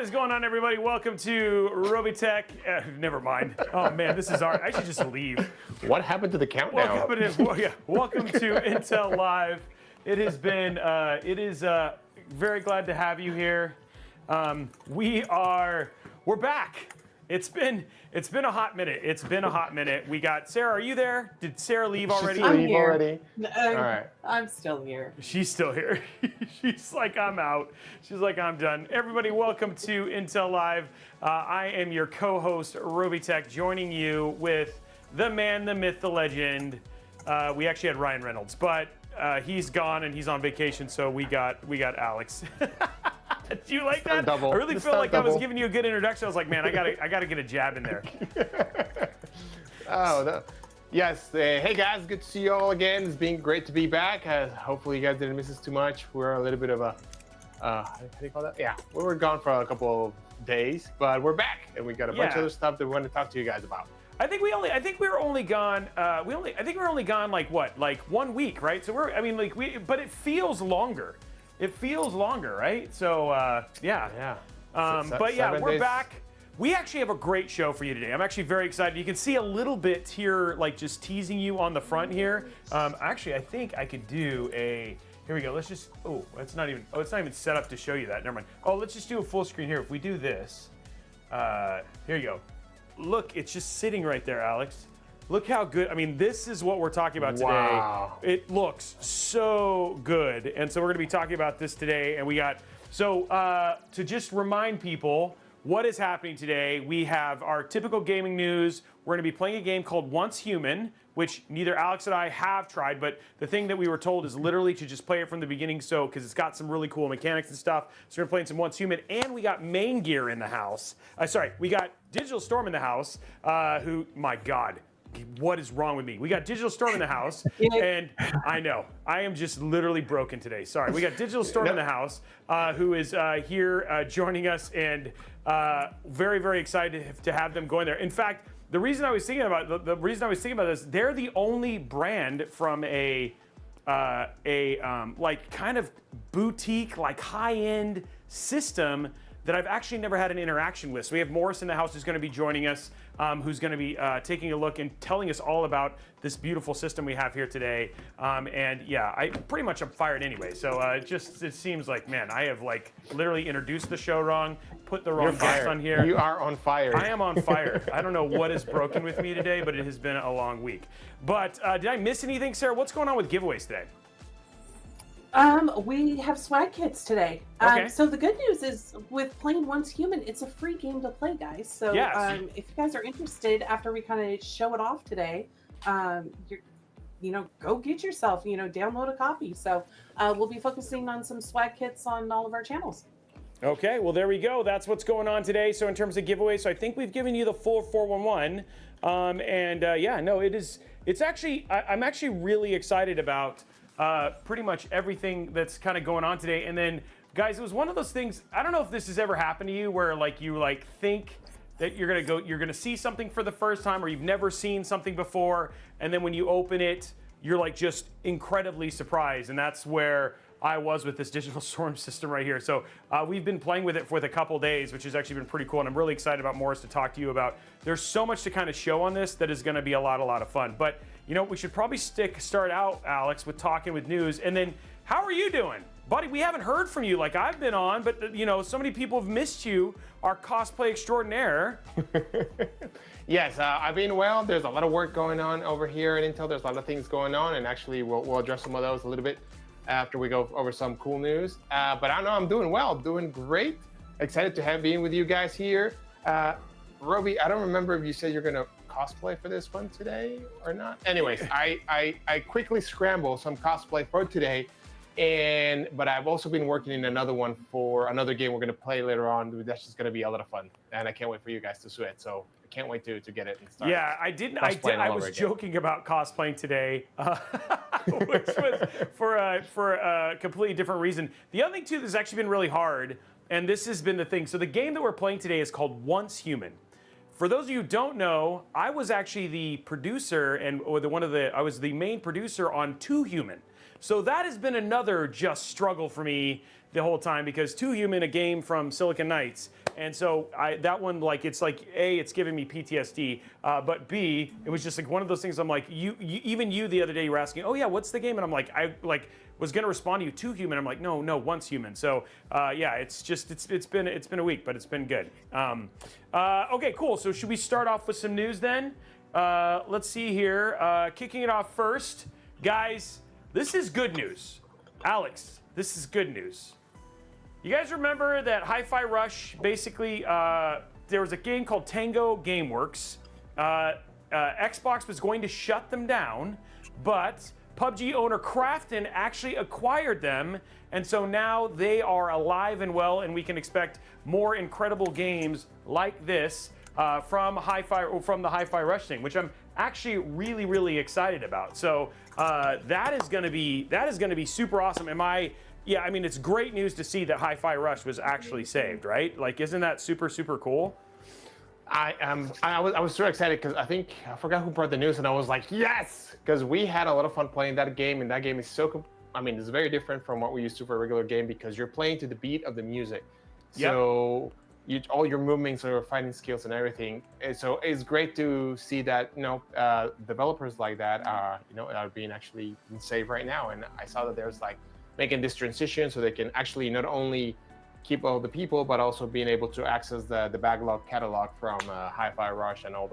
What is going on, everybody? Welcome to Robeytech. Never mind. Oh man, this is I should just leave. What happened to the countdown? Welcome to Intel Live. It has been. Very glad to have you here. We're back. It's been a hot minute. We got Sarah. Are you there? Did Sarah leave already? I'm here. All right. I'm still here. She's still here. She's like, I'm out. She's like, I'm done. Everybody, welcome to Intel Live. I am your co-host, Robeytech, joining you with the man, the myth, the legend. We actually had Ryan Reynolds, but he's gone and he's on vacation, so we got Alex. Do you like that? Double. I really feel like I was giving you a good introduction. I was like, man, I gotta get a jab in there. Yes. Hey guys, good to see you all again. It's been great to be back. Hopefully you guys didn't miss us too much. We're a little bit of a, how do you call that? Yeah, we were gone for a couple of days, but we're back and we got a bunch of other stuff that we want to talk to you guys about. I think we were only gone like what, like 1 week, right? So but it feels longer. It feels longer, right? So yeah. But yeah, we're back. We actually have a great show for you today. I'm actually very excited. You can see a little bit here, like just teasing you on the front here. Actually, I think I could do a. Here we go. Let's just. Oh, it's not even set up to show you that. Never mind. Oh, let's just do a full screen here. If we do this, here you go. Look, it's just sitting right there, Alex. Look how good. I mean, this is what we're talking about today. Wow. It looks so good. And so we're going to be talking about this today. And we got, to just remind people what is happening today, we have our typical gaming news. We're going to be playing a game called Once Human, which neither Alex and I have tried, but the thing that we were told is literally to just play it from the beginning, because it's got some really cool mechanics and stuff. So we're playing some Once Human, and we got Main Gear in the house. We got DigitalStorm in the house, who, my God. What is wrong with me? We got DigitalStorm in the house, and I know I am just literally broken today. Sorry. We got DigitalStorm in the house, who is here joining us, and very, very excited to have them going there. In fact, the reason I was thinking about this, they're the only brand from a like kind of boutique, like high-end system that I've actually never had an interaction with. So we have Morris in the house who's going to be joining us, who's going to be taking a look and telling us all about this beautiful system we have here today. And yeah, I'm fired anyway. So it seems like, man, I have like literally introduced the show wrong, put the wrong guest on here. You are on fire. I am on fire. I don't know what is broken with me today, but it has been a long week. But did I miss anything, Sarah? What's going on with giveaways today? We have swag kits today. Okay. So the good news is with playing Once Human, it's a free game to play, guys. So yes. If you guys are interested, after we kind of show it off today, go get yourself, download a copy. So we'll be focusing on some swag kits on all of our channels. Okay, well, there we go. That's what's going on today. So in terms of giveaways, so I think we've given you the full 411. I'm actually really excited about pretty much everything that's kind of going on today. And then, guys, it was one of those things, I don't know if this has ever happened to you, where like you like think that you're gonna see something for the first time, or you've never seen something before, and then when you open it, you're like just incredibly surprised. And that's where I was with this DigitalStorm system right here. So we've been playing with it for a couple days, which has actually been pretty cool. And I'm really excited about Morris to talk to you about. There's so much to kind of show on this that is going to be a lot of fun. But we should probably start out, Alex, with talking with news. And then, how are you doing, buddy? We haven't heard from you like I've been on, but so many people have missed you, our cosplay extraordinaire. Yes, I've been well. There's a lot of work going on over here at Intel. There's a lot of things going on, and actually we'll address some of those a little bit after we go over some cool news. But I know I'm doing well, doing great. Excited to being with you guys here. Robey, I don't remember if you said you're gonna cosplay for this one today or not. Anyways, I quickly scrambled some cosplay for today, but I've also been working in another one for another game we're gonna play later on. That's just gonna be a lot of fun, and I can't wait for you guys to sweat. So I can't wait to get it and start. Yeah, I was joking about cosplaying today, which was for a completely different reason. The other thing too that's actually been really hard, and this has been the thing. So the game that we're playing today is called Once Human. For those of you who don't know, I was actually the producer I was the main producer on 2 Human. So that has been another just struggle for me the whole time, because 2 Human, a game from Silicon Knights, And so that one, like, it's like A, it's giving me PTSD, but B, it was just like one of those things. I'm like, even you the other day, you were asking, oh yeah, what's the game? And I'm like, I was gonna respond to you 2 human. I'm like, no, once human. So yeah, it's been a week, but it's been good. Okay, cool. So should we start off with some news then? Let's see here. Kicking it off first, guys. This is good news. Alex, this is good news. You guys remember that Hi-Fi Rush, basically, there was a game called Tango Gameworks. Xbox was going to shut them down, but PUBG owner Krafton actually acquired them, and so now they are alive and well, and we can expect more incredible games like this from the Hi-Fi Rush thing, which I'm actually really, really excited about. So that is going to be super awesome. Yeah, I mean, it's great news to see that Hi-Fi Rush was actually saved, right? Like, isn't that super, super cool? I was so excited because I forgot who brought the news, and I was like, yes, because we had a lot of fun playing that game, and that game is it's very different from what we used to for a regular game because you're playing to the beat of the music. Yep. So all your movements, your fighting skills, and everything. And so it's great to see that developers like that are being actually saved right now. And I saw that there's like making this transition so they can actually not only keep all the people, but also being able to access the backlog catalog from Hi-Fi Rush and all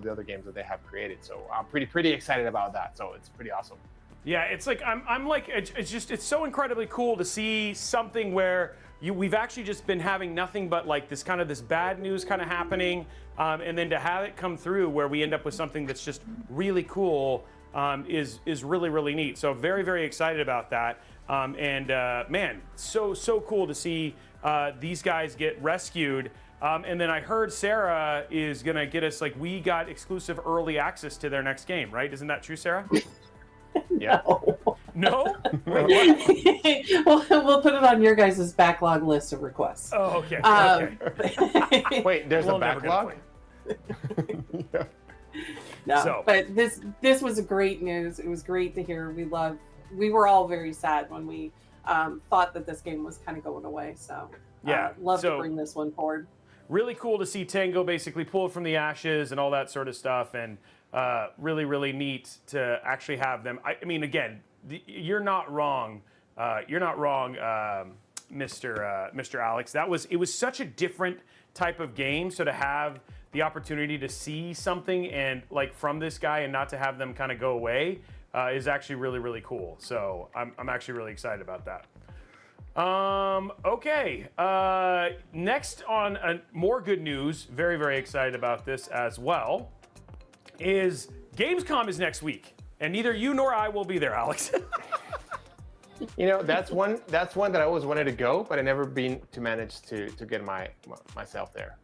the other games that they have created. So I'm pretty excited about that. So it's pretty awesome. Yeah, it's like I'm like it's so incredibly cool to see something where we've actually just been having nothing but like this bad news kind of happening, and then to have it come through where we end up with something that's just really cool is really, really neat. So very, very excited about that. Man, so cool to see these guys get rescued. And then I heard Sarah is gonna get us, like, we got exclusive early access to their next game, right? Isn't that true, Sarah? Yeah. No? Wait, what? We'll put it on your guys' backlog list of requests. Oh, okay. Okay. Wait, there's a backlog? Yeah. No, but this was great news. It was great to hear. We were all very sad when we thought that this game was kind of going away. So yeah, love to bring this one forward. Really cool to see Tango basically pull from the ashes and all that sort of stuff, and really, really neat to actually have them. I mean, again, you're not wrong. You're not wrong, Mr. Alex. It was such a different type of game. So to have the opportunity to see something and like from this guy and not to have them kind of go away is actually really, really cool. So I'm actually really excited about that. Okay. Next on more good news, very, very excited about this as well, is Gamescom is next week, and neither you nor I will be there, Alex. That's one that I always wanted to go, but I never been to manage to get myself there.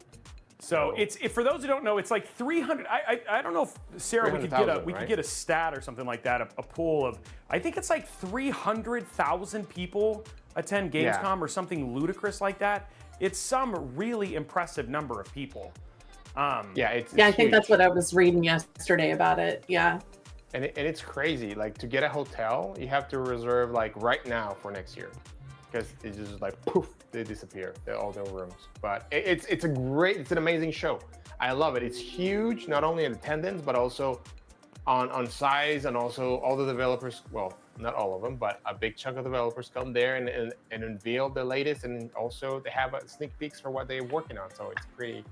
So it's for those who don't know, it's like 300. I don't know if Sarah we could get a stat or something like that, a pool of, I think it's like 300,000 people attend Gamescom or something ludicrous like that. It's some really impressive number of people. I think that's what I was reading yesterday about it. Yeah. And it's crazy. Like, to get a hotel, you have to reserve like right now for next year, because it's just like poof, they disappear, all their rooms. But it's an amazing show. I love it. It's huge, not only in attendance but also on size, and also all the developers. Well, not all of them, but a big chunk of developers come there and unveil the latest, and also they have sneak peeks for what they're working on. So it's pretty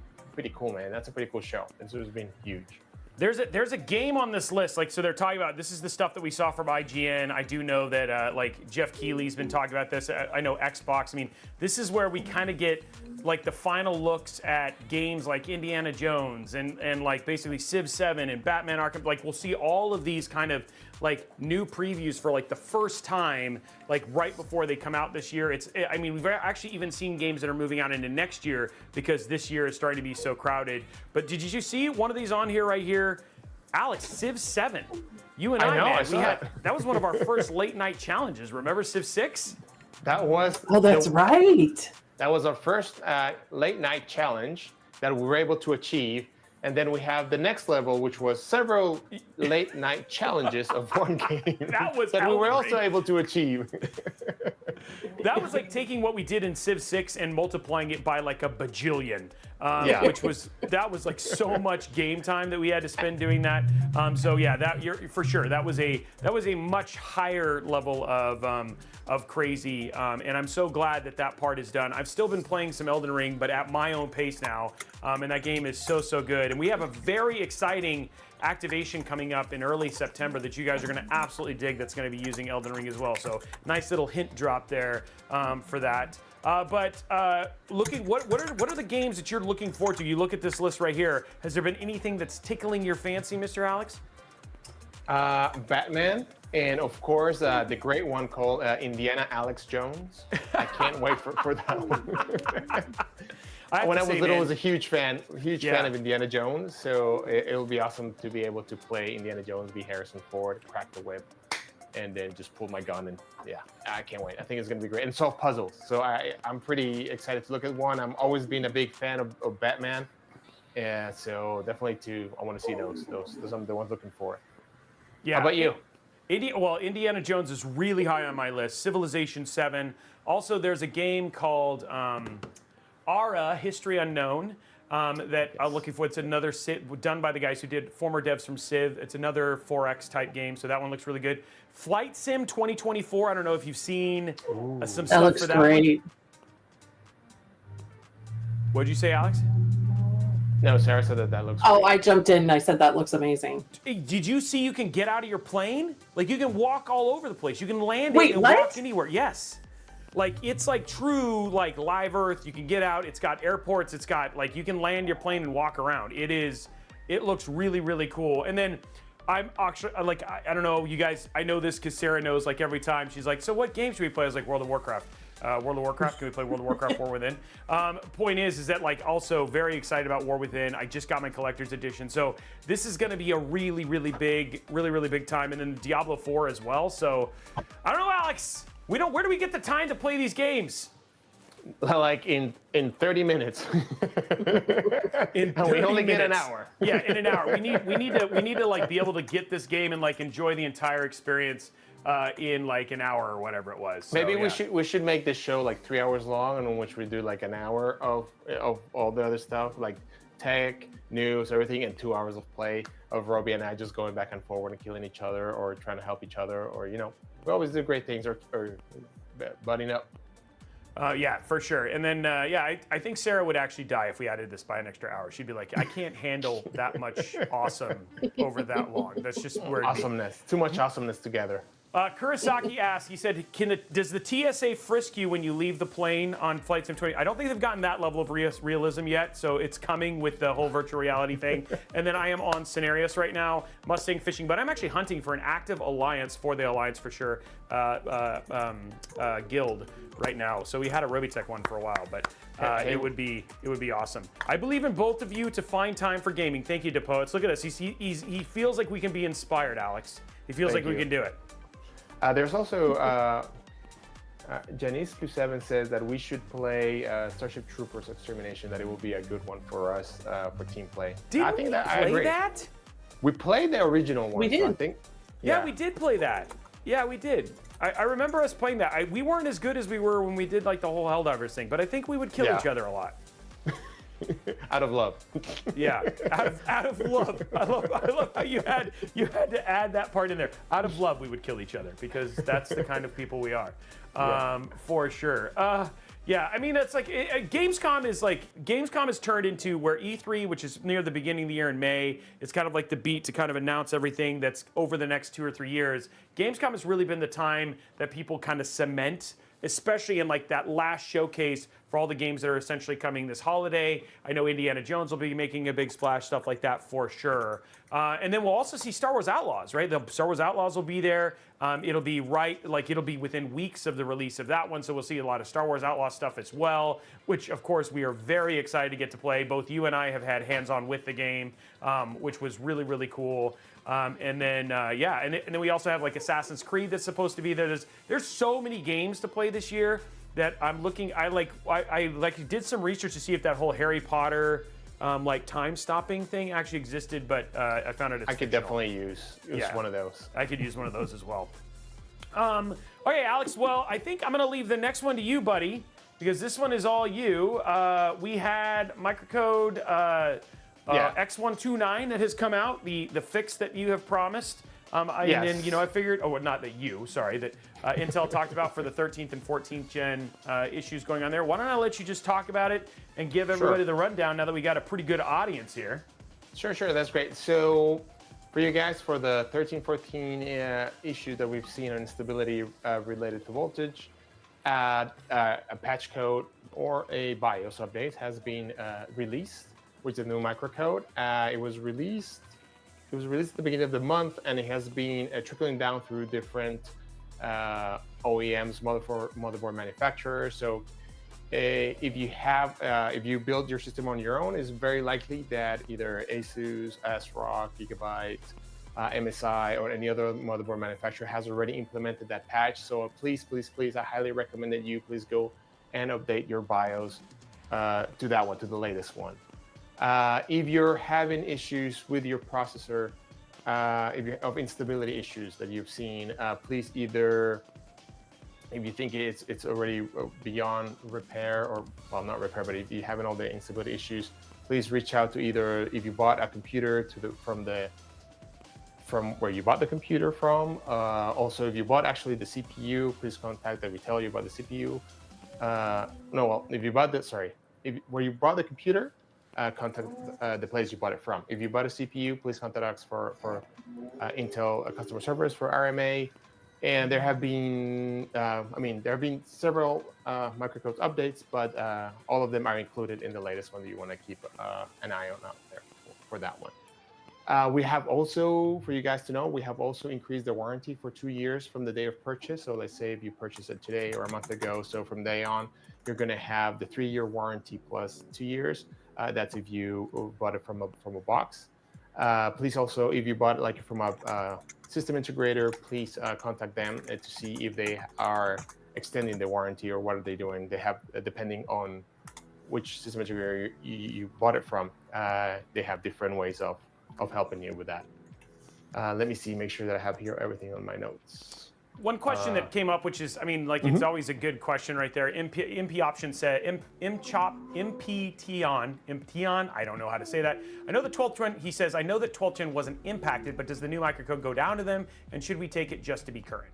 cool, man. That's a pretty cool show. This has been huge. There's a game on this list, like, so they're talking about, this is the stuff that we saw from IGN. I do know that like Jeff Keighley's been talking about this. I know Xbox. I mean, this is where we kind of get like the final looks at games like Indiana Jones and like basically Civ 7 and Batman Arkham. Like, we'll see all of these kind of like new previews for like the first time, like right before they come out this year. I mean, we've actually even seen games that are moving out into next year because this year is starting to be so crowded. But did you see one of these on here right here? Alex, Civ 7. You and that was one of our first late night challenges. Remember Civ 6? That was. Oh, that's right. That was our first late night challenge that we were able to achieve. And then we have the next level, which was several late night challenges of one game that we were also able to achieve. that was like taking what we did in Civ 6 and multiplying it by like a bajillion. Which was like so much game time that we had to spend doing that. So yeah, for sure that was a much higher level of crazy, and I'm so glad that part is done. I've still been playing some Elden Ring, but at my own pace now, and that game is so good. And we have a very exciting activation coming up in early September that you guys are going to absolutely dig. That's going to be using Elden Ring as well. So nice little hint drop there for that. But looking, what are the games that you're looking forward to? You look at this list right here. Has there been anything that's tickling your fancy, Mr. Alex? Batman, and of course the great one called Indiana Alex Jones. I can't wait for that one. When I was little, I was a huge fan of Indiana Jones. So it'll be awesome to be able to play Indiana Jones, be Harrison Ford, crack the whip, and then just pull my gun, and yeah, I can't wait. I think it's gonna be great, and solve puzzles. So I'm pretty excited to look at one. I'm always been a big fan of Batman, and so definitely I want to see those. Those are the ones looking for. Yeah. How about you? Indiana Jones is really high on my list. Civilization 7. Also, there's a game called Ara, History Unknown, that I'm looking for. It's another done by the guys who did former devs from Civ. It's another 4X type game, so that one looks really good. Flight Sim 2024. I don't know if you've seen some stuff for that. That looks great. What'd you say, Alex? No, Sarah said that looks great. Oh, I jumped in and I said that looks amazing. Did you see you can get out of your plane? Like, you can walk all over the place. You can land it and walk anywhere. Yes. Like, it's like true, like, live Earth. You can get out. It's got airports. It's got, like, you can land your plane and walk around. It looks really, really cool. And then I'm actually, like, I don't know, you guys, I know this because Sarah knows, like, every time she's like, so what game should we play? I was like, World of Warcraft. World of Warcraft, can we play World of Warcraft War Within? Point is that, like, also very excited about War Within. I just got my collector's edition. So this is going to be a really, really big time. And then Diablo 4 as well. So I don't know, Alex. Where do we get the time to play these games? Like in 30 minutes. And we only get an hour. Yeah, in an hour. We need to like be able to get this game and like enjoy the entire experience in like an hour or whatever it was. So, maybe we should make this show like 3 hours long, and in which we do like an hour of all the other stuff, like tech, news, everything, and 2 hours of play of Robey and I just going back and forward and killing each other or trying to help each other, or we always do great things or butting up. Yeah, for sure. And then, I think Sarah would actually die if we added this by an extra hour. She'd be like, I can't handle that much awesome over that long. That's just where awesomeness. Too much awesomeness together. Kurosaki asked, he said, does the TSA frisk you when you leave the plane on Flight Sim 20? I don't think they've gotten that level of realism yet, so it's coming with the whole virtual reality thing. And then I am on Scenarios right now, Mustang fishing, but I'm actually hunting for an active alliance for the Alliance for sure, guild right now. So we had a Robeytech one for a while, but it would be awesome. I believe in both of you to find time for gaming. Thank you, DePoets. Look at this. He feels like we can be inspired, Alex. He feels like we can do it. There's also Janice Q7 says that we should play Starship Troopers Extermination. That it will be a good one for us for team play. I play that? We played the original one. We did. I think. Yeah, we did play that. Yeah, we did. I remember us playing that. We weren't as good as we were when we did like the whole Helldivers thing, but I think we would kill each other a lot. Out of love. Yeah, out of love. I love how you had to add that part in there. Out of love, we would kill each other because that's the kind of people we are, for sure. Yeah, I mean, it's like Gamescom has turned into where E3, which is near the beginning of the year in May, it's kind of like the beat to kind of announce everything that's over the next 2 or 3 years. Gamescom has really been the time that people kind of cement, especially in like that last showcase for all the games that are essentially coming this holiday. I know Indiana Jones will be making a big splash, stuff like that for sure. And then we'll also see Star Wars Outlaws, right? The Star Wars Outlaws will be there. It'll be within weeks of the release of that one, so we'll see a lot of Star Wars Outlaw stuff as well, which of course we are very excited to get to play. Both you and I have had hands-on with the game, which was really, really cool. And then we also have like Assassin's Creed that's supposed to be there. There's so many games to play this year that I'm looking. I did some research to see if that whole Harry Potter like time stopping thing actually existed, but I found it. I could definitely use one of those. I could use one of those as well. Okay, Alex, well, I think I'm going to leave the next one to you, buddy, because this one is all you. We had microcode X129 that has come out, the fix that you have promised. Yes. And then, I figured, not that you, sorry, that Intel talked about for the 13th and 14th gen issues going on there. Why don't I let you just talk about it and give everybody the rundown now that we got a pretty good audience here. Sure, that's great. So for you guys, for the 13, 14 issue that we've seen on instability related to voltage, a patch code or a BIOS update has been released, which is a new microcode. It was released at the beginning of the month, and it has been trickling down through different OEMs, motherboard manufacturers. So if you build your system on your own, it's very likely that either Asus, ASRock, Gigabyte, MSI, or any other motherboard manufacturer has already implemented that patch. So please, I highly recommend that you please go and update your BIOS to that one, to the latest one. If you're having issues with your processor, of instability issues that you've seen, please either, if you think it's already beyond repair, or well, not repair, but if you're having all the instability issues, please reach out to either, if you bought a computer from where you bought the computer from. Also, if you bought actually the CPU, please contact the retailer you bought the CPU. If you bought where you bought the computer, contact the place you bought it from. If you bought a CPU, please contact us for Intel customer service for RMA. And there have been, several microcode updates, but all of them are included in the latest one that you want to keep an eye on out there for that one. We have also, for you guys to know, we have also increased the warranty for 2 years from the day of purchase. So let's say if you purchased it today or a month ago, so from day on, you're going to have the 3-year warranty plus 2 years. That's if you bought it from a box. Please also, if you bought it from a system integrator, please contact them to see if they are extending the warranty or what are they doing. They have, depending on which system integrator you bought it from, they have different ways of helping you with that. Let me see, make sure that I have here everything on my notes. One question that came up, which is, it's always a good question right there. MP option said, Imption, I don't know how to say that. I know the 12th gen, he says, I know that 12th gen wasn't impacted, but does the new microcode go down to them? And should we take it just to be current?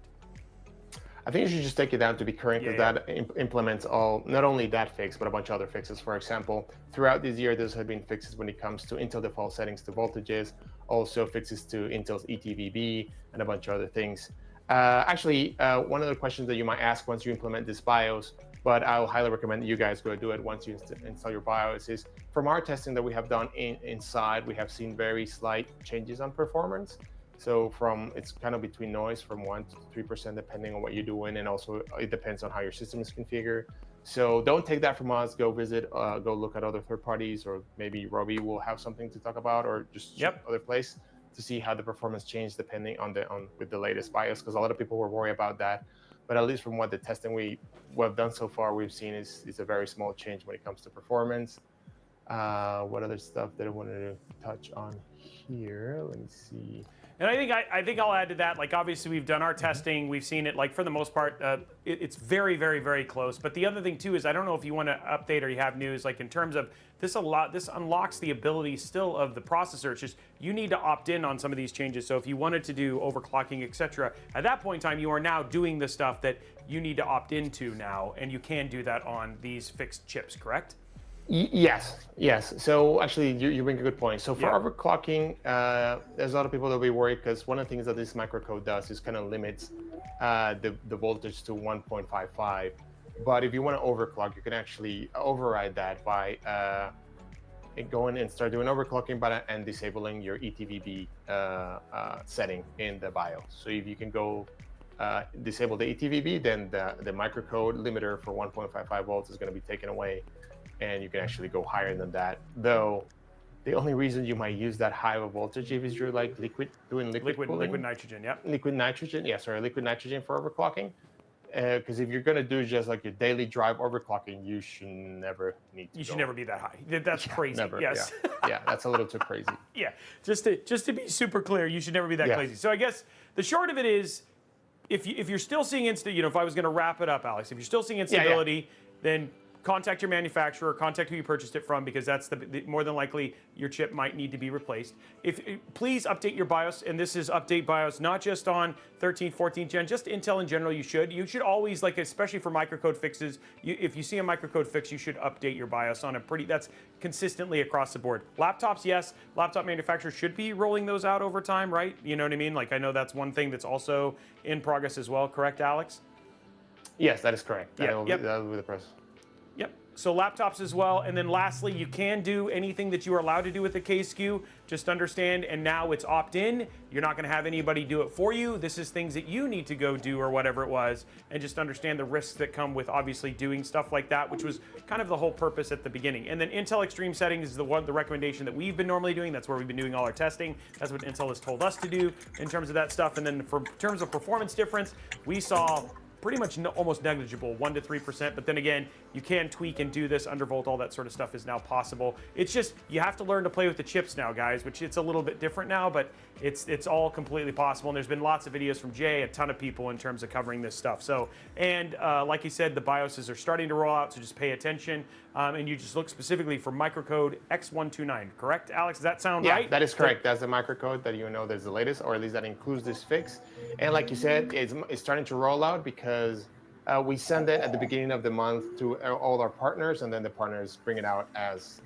I think you should just take it down to be current, because that implements not only that fix, but a bunch of other fixes. For example, throughout this year, there's been fixes when it comes to Intel default settings to voltages, also fixes to Intel's ETVB, and a bunch of other things. One of the questions that you might ask once you implement this BIOS, but I'll highly recommend that you guys go do it once you install your BIOS, is from our testing that we have done inside, we have seen very slight changes on performance. So it's kind of between noise from 1 to 3%, depending on what you're doing. And also it depends on how your system is configured. So don't take that from us. Go go look at other third parties, or maybe Robey will have something to talk about, or just other place to see how the performance changed depending with the latest BIOS, because a lot of people were worried about that. But at least from what the testing we've done so far, we've seen is a very small change when it comes to performance. What other stuff that I wanted to touch on here? Let me see. And I think I'll add to that. Obviously, we've done our testing. We've seen it. For the most part, it's very, very, very close. But the other thing too is, I don't know if you want to update or you have news. In terms of this, this unlocks the ability still of the processor. It's just you need to opt in on some of these changes. So if you wanted to do overclocking, etc., at that point in time, you are now doing the stuff that you need to opt into now, and you can do that on these fixed chips. Correct? Yes. So actually, you bring a good point. So for overclocking, there's a lot of people that will be worried, because one of the things that this microcode does is kind of limits the voltage to 1.55. But if you want to overclock, you can actually override that by going and start doing overclocking and disabling your ETVB setting in the BIOS. So if you can go disable the ETVB, then the microcode limiter for 1.55 volts is going to be taken away, and you can actually go higher than that. Though the only reason you might use that high of a voltage if you're liquid cooling. Liquid nitrogen, liquid nitrogen for overclocking. Because if you're going to do just your daily drive overclocking, you should never need to. You should never be that high. That's crazy. Never. Yes. Yeah, that's a little too crazy. Yeah, just to be super clear, you should never be that crazy. So I guess the short of it is, if you're still seeing if I was going to wrap it up, Alex, if you're still seeing instability, then contact your manufacturer, contact who you purchased it from, because that's the more than likely your chip might need to be replaced. Please update your BIOS, and this is update BIOS not just on 13th, 14th gen, just Intel in general. You should always, like, especially for microcode fixes, if you see a microcode fix, you should update your BIOS on that's consistently across the board. Laptops, yes, laptop manufacturers should be rolling those out over time, right? You know what I mean? Like, I know that's one thing that's also in progress as well. Correct, Alex? Yes, that is correct. Yep. That will be the process. Yep. So laptops as well. And then lastly, you can do anything that you are allowed to do with the K-SKU. Just understand, and now it's opt-in. You're not going to have anybody do it for you. This is things that you need to go do or whatever it was. And just understand the risks that come with obviously doing stuff like that, which was kind of the whole purpose at the beginning. And then Intel Extreme Settings is the recommendation that we've been normally doing. That's where we've been doing all our testing. That's what Intel has told us to do in terms of that stuff. And then in terms of performance difference, we saw pretty much almost negligible, 1 to 3%. But then again, you can tweak and do this. Undervolt, all that sort of stuff is now possible. It's just, you have to learn to play with the chips now, guys, which it's a little bit different now, but it's all completely possible. And there's been lots of videos from Jay, a ton of people in terms of covering this stuff. So, and like he said, the BIOSes are starting to roll out, so just pay attention. And you just look specifically for microcode X129, correct, Alex? Does that sound right? Yeah, that is correct. That's the microcode that there's the latest, or at least that includes this fix. And like you said, it's starting to roll out because we send it at the beginning of the month to all our partners, and then the partners bring it out as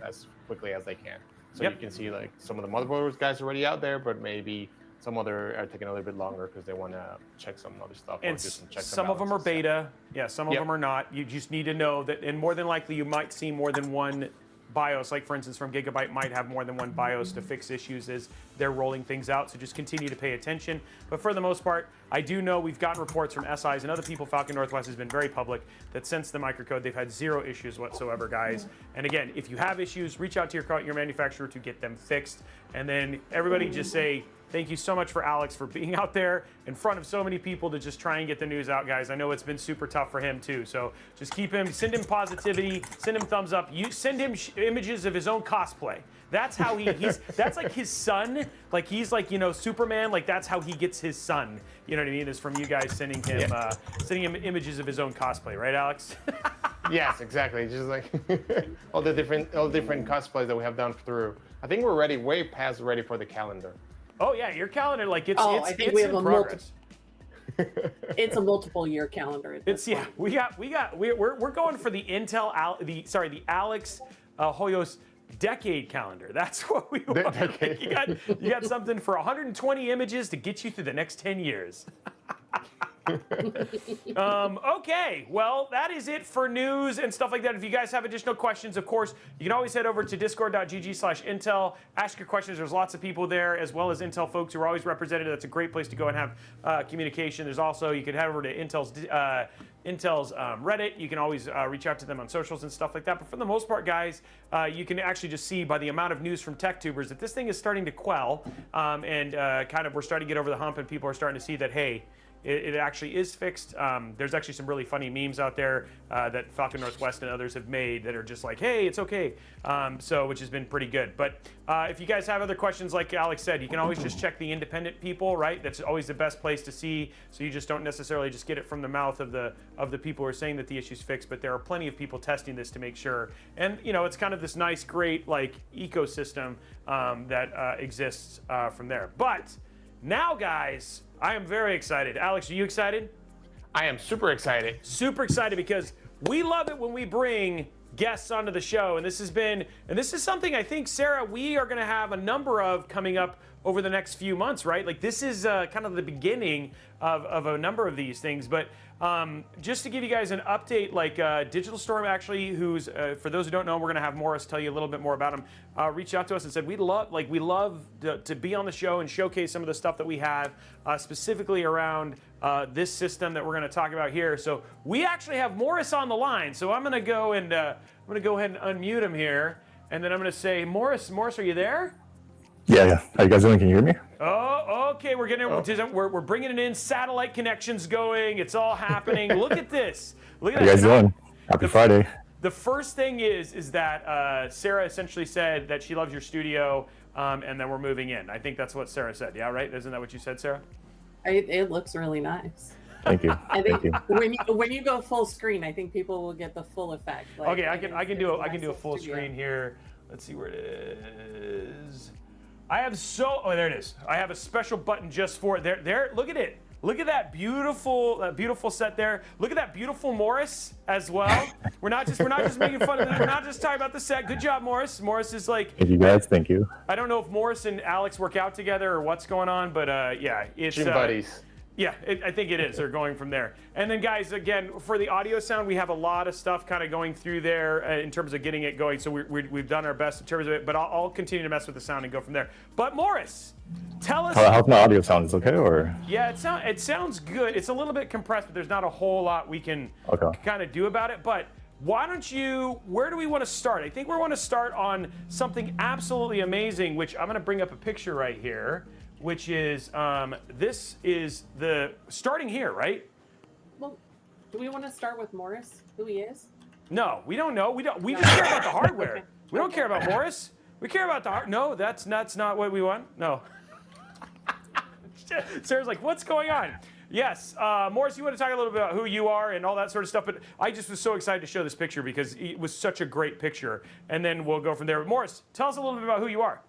quickly as they can. So you can see, like, some of the motherboards guys are already out there, but maybe some other are taking a little bit longer because they want to check some other stuff. And some of them are beta. Yeah, some of them are not. You just need to know that, and more than likely you might see more than one BIOS, like for instance from Gigabyte, might have more than one BIOS to fix issues as they're rolling things out, so just continue to pay attention. But for the most part, I do know we've gotten reports from SIs and other people. Falcon Northwest has been very public that since the microcode, they've had 0 issues whatsoever, guys. And again, if you have issues, reach out to your manufacturer to get them fixed. And then everybody just say, thank you so much for Alex for being out there in front of so many people to just try and get the news out, guys. I know it's been super tough for him too. So just send him positivity, send him thumbs up. You send him images of his own cosplay. That's how that's like his son. Like he's like, Superman. Like that's how he gets his son. You know what I mean? Is from you guys sending him images of his own cosplay, right, Alex? Yes, exactly. Just like all the different cosplays that we have done through. I think we're way past ready for the calendar. Oh yeah, your calendar, like it's I think we have in progress. It's a multiple year calendar. At this point. We're going for the the Alex Hoyos decade calendar. That's what we want. You got something for 120 images to get you through the next 10 years. Okay, well, that is it for news and stuff like that. If you guys have additional questions, of course, you can always head over to discord.gg/Intel. Ask your questions. There's lots of people there, as well as Intel folks who are always represented. That's a great place to go and have communication. There's also, you can head over to Intel's Reddit. You can always reach out to them on socials and stuff like that. But for the most part, guys, you can actually just see by the amount of news from TechTubers that this thing is starting to quell, and kind of we're starting to get over the hump, and people are starting to see that, hey, it actually is fixed. There's actually some really funny memes out there that Falcon Northwest and others have made that are just like, hey, it's okay. Which has been pretty good. But if you guys have other questions, like Alex said, you can always just check the independent people, right? That's always the best place to see. So you just don't necessarily just get it from the mouth of the people who are saying that the issue's fixed, but there are plenty of people testing this to make sure. And it's kind of this nice, great like ecosystem that exists from there. But now, guys, I am very excited. Alex, are you excited? I am super excited. Super excited because we love it when we bring guests onto the show. And this is something I think, Sarah, we are going to have a number of coming up over the next few months, right? Like this is kind of the beginning of a number of these things. But just to give you guys an update, like DigitalStorm actually, who's, for those who don't know, we're going to have Morris tell you a little bit more about him, reached out to us and said, we love to be on the show and showcase some of the stuff that we have, specifically around this system that we're going to talk about here. So we actually have Morris on the line. So I'm going to go and ahead and unmute him here. And then I'm going to say, Morris, are you there? Yeah. How you guys doing? Can you hear me? Oh, okay. We're bringing it in. Satellite connections going. It's all happening. Look at this. Look at How you guys doing? Happy Friday. The first thing is that Sarah essentially said that she loves your studio, and then we're moving in. I think that's what Sarah said. Yeah, right? Isn't that what you said, Sarah? It looks really nice. Thank you. I Thank think you. when you go full screen, I think people will get the full effect. Like, Okay, I can do a full studio. screen here. Let's see where it is. There it is. I have a special button just for it. There. Look at it. Look at that beautiful set there. Look at that beautiful Morris as well. We're not just making fun of it. We're not just talking about the set. Good job, Morris. Morris is like. Thank you guys. Thank you. I don't know if Morris and Alex work out together or what's going on, but yeah, it's Gym buddies. Yeah, I think it is. They're going from there. And then, guys, again, for the audio sound, we have a lot of stuff kind of going through there in terms of getting it going. So we've done our best in terms of it, but I'll continue to mess with the sound and go from there. But Morris, tell us. How's my audio sound? Is it okay or? Yeah, it sounds good. It's a little bit compressed, but there's not a whole lot we can kind of do about it. But why don't where do we want to start? I think we want to start on something absolutely amazing, which I'm going to bring up a picture right here. Which is, this is the starting here, right? Well, do we want to start with Morris, who he is? No, we don't know. We just care about the hardware. Okay. We don't care about Morris. We care about the hardware. No, that's not what we want. No. Sarah's like, what's going on? Yes, Morris, you want to talk a little bit about who you are and all that sort of stuff, but I just was so excited to show this picture because it was such a great picture, and then we'll go from there. Morris, tell us a little bit about who you are.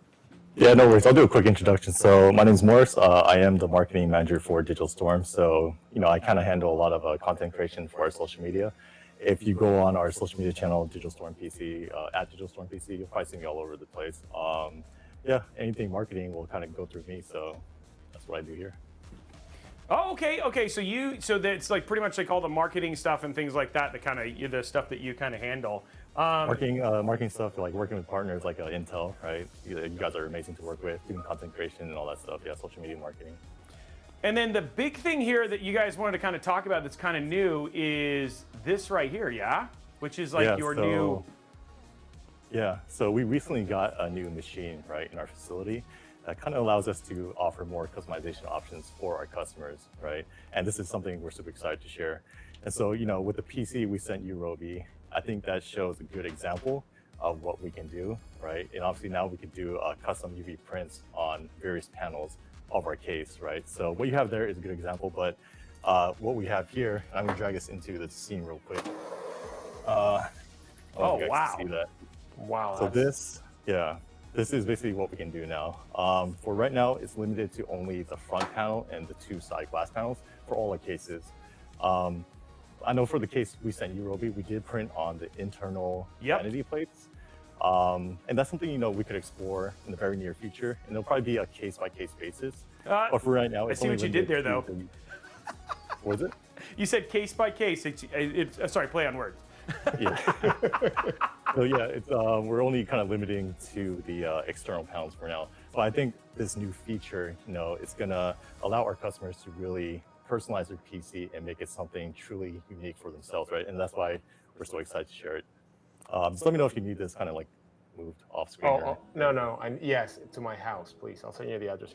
Yeah, no worries. I'll do a quick introduction. So my name is Morris. I am the marketing manager for DigitalStorm. So, I kind of handle a lot of content creation for our social media. If you go on our social media channel, DigitalStorm PC, at DigitalStorm PC, you'll probably see me all over the place. Yeah, anything marketing will kind of go through me. So that's what I do here. Oh, okay. So that's like pretty much like all the marketing stuff and things like that. The stuff that you kind of handle. Marketing stuff, like working with partners like Intel, right? You guys are amazing to work with, doing content creation and all that stuff. Yeah, social media marketing. And then the big thing here that you guys wanted to kind of talk about that's kind of new is this right here, yeah? Which is like new. Yeah, so we recently got a new machine, right, in our facility. That kind of allows us to offer more customization options for our customers, right? And this is something we're super excited to share. And so, with the PC we sent you, Robey, I think that shows a good example of what we can do, right? And obviously now we can do custom UV prints on various panels of our case, right? So what you have there is a good example, but what we have here, I'm gonna drag us into the scene real quick. Oh, wow. See that. Wow. So this is basically what we can do now. For right now, it's limited to only the front panel and the 2 side glass panels for all our cases. I know for the case we sent you, Robey, we did print on the internal vanity plates. And that's something, we could explore in the very near future. And it'll probably be a case-by-case basis. But for right now, I see what you did there, though. What was it? You said case-by-case. Sorry, play on words. Yeah. So yeah, it's we're only kind of limiting to the external panels for now. But I think this new feature, it's gonna allow our customers to really personalize their PC and make it something truly unique for themselves, right? And that's why we're so excited to share it. Just let me know if you need this kind of like moved off screen. No. Yes, to my house, please. I'll send you the address.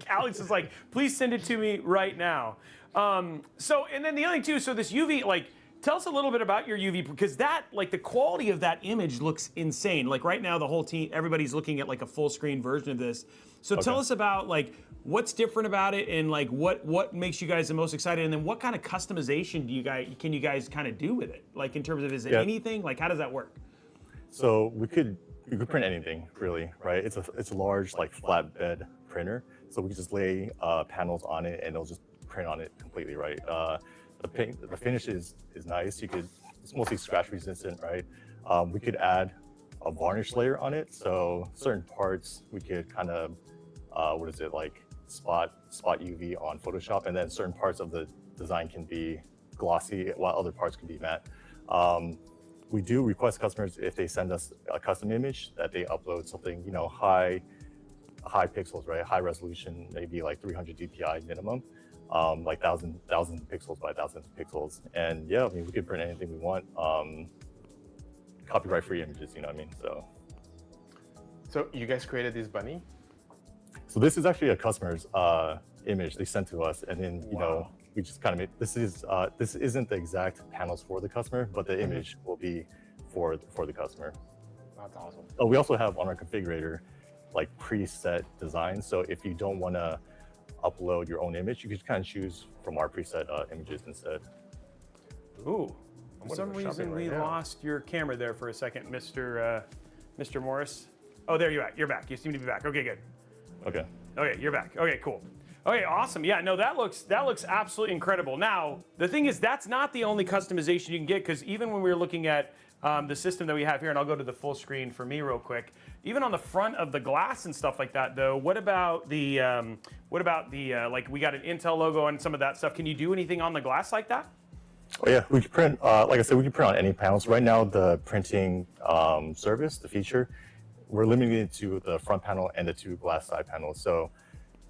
Alex is like, please send it to me right now. And then the other thing too, so this UV, tell us a little bit about your UV, because that, the quality of that image looks insane. Like right now, the whole team, everybody's looking at a full screen version of this. So tell us about what's different about it and what makes you guys the most excited, and then what kind of customization can you guys kind of do with it? In terms of, is it anything? How does that work? So we could print anything really, right? It's a large flatbed printer, so we can just lay panels on it and it'll just print on it completely, right? The finish is nice. It's mostly scratch resistant, right? We could add a varnish layer on it, so certain parts we could kind of spot UV on Photoshop, and then certain parts of the design can be glossy while other parts can be matte. We do request customers, if they send us a custom image, that they upload something, high pixels, right? High resolution, maybe 300 dpi minimum, 1,000 pixels by 1,000 pixels. And yeah, we can print anything we want. Copyright-free images, you know what I mean? So you guys created this bunny? So this is actually a customer's image they sent to us, and then we just kind of made this isn't the exact panels for the customer, but the image will be for the customer. That's awesome. We also have on our configurator preset designs. So if you don't want to upload your own image, you can kind of choose from our preset images instead. Ooh, for some reason we lost your camera there for a second, Mr. Morris. Oh, there you are. You're back. You seem to be back. Okay, good. Okay. Okay, you're back. Okay, cool. Okay, awesome. Yeah, no, that looks absolutely incredible. Now, the thing is, that's not the only customization you can get, because even when we were looking at the system that we have here, and I'll go to the full screen for me real quick. Even on the front of the glass and stuff like that, though, what about the like we got an Intel logo and some of that stuff? Can you do anything on the glass like that? Oh yeah, we can print. Like I said, we can print on any panels. Right now, the printing service, the feature, we're limiting it to the front panel and the 2 glass side panels. So,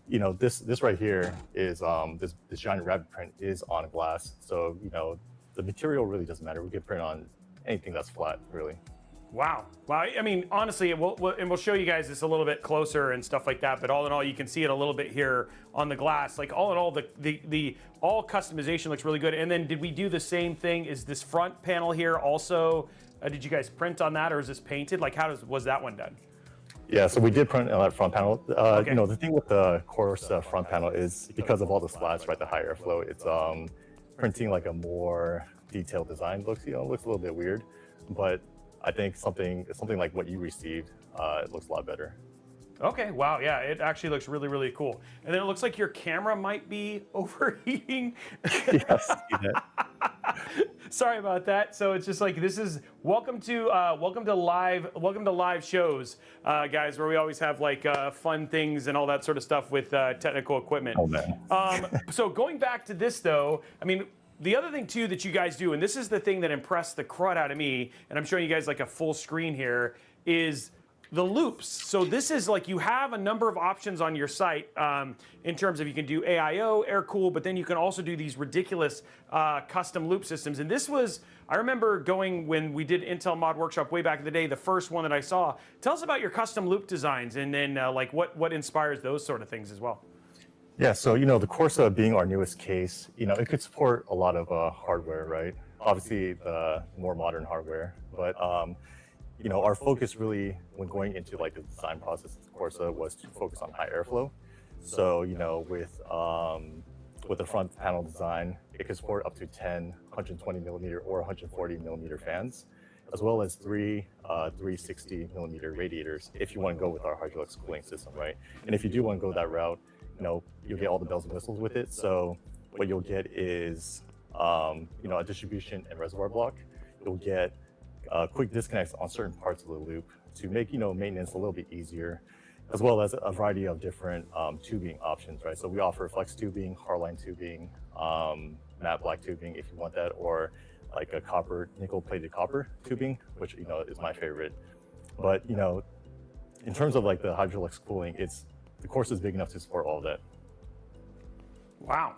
you know, this right here is this giant rabbit print is on glass. So, you know, the material really doesn't matter. We can print on anything that's flat, really. Wow. Wow. I mean, honestly, we'll show you guys this a little bit closer and stuff like that. But all in all, you can see it a little bit here on the glass. Like all in all, the all customization looks really good. And then did we do the same thing? Is this front panel here also? Did you guys print on that, or is this painted? Like was that one done? Yeah, so we did print on that front panel. Okay. You know, the thing with the Corsa front panel is because of all the slats, right, the high airflow, it's printing like a more detailed design looks, you know, looks a little bit weird, but I think something like what you received, it looks a lot better. Okay, wow, yeah, it actually looks really, really cool. And then it looks like your camera might be overheating. Yes, Sorry about that. So it's just like, this is welcome to live shows, guys, where we always have like fun things and all that sort of stuff with technical equipment. Oh man. So going back to this though, I mean, the other thing too that you guys do, and this is the thing that impressed the crud out of me, and I'm showing you guys like a full screen here, is the loops. So this is like, you have a number of options on your site in terms of, you can do AIO, air cool, but then you can also do these ridiculous custom loop systems. And this was, I remember going when we did Intel Mod Workshop way back in the day, the first one that I saw. Tell us about your custom loop designs, and then like what inspires those sort of things as well. Yeah, so, you know, the Corsa being our newest case, you know, it could support a lot of hardware, right? Obviously, the more modern hardware, but, you know, our focus really, when going into like the design process of Corsa, was to focus on high airflow. So, you know, with the front panel design, it can support up to 10 120 millimeter or 140 millimeter fans, as well as 3 360 millimeter radiators, if you want to go with our Hydrolux cooling system, right? And if you do want to go that route, you know, you'll get all the bells and whistles with it. So what you'll get is, you know, a distribution and reservoir block. You'll get quick disconnects on certain parts of the loop to make, you know, maintenance a little bit easier, as well as a variety of different tubing options, right? So we offer flex tubing, hardline tubing, matte black tubing if you want that, or like a nickel-plated copper tubing, which, you know, is my favorite. But, you know, in terms of like the Hydrolux cooling, the Corsa is big enough to support all of that. Wow.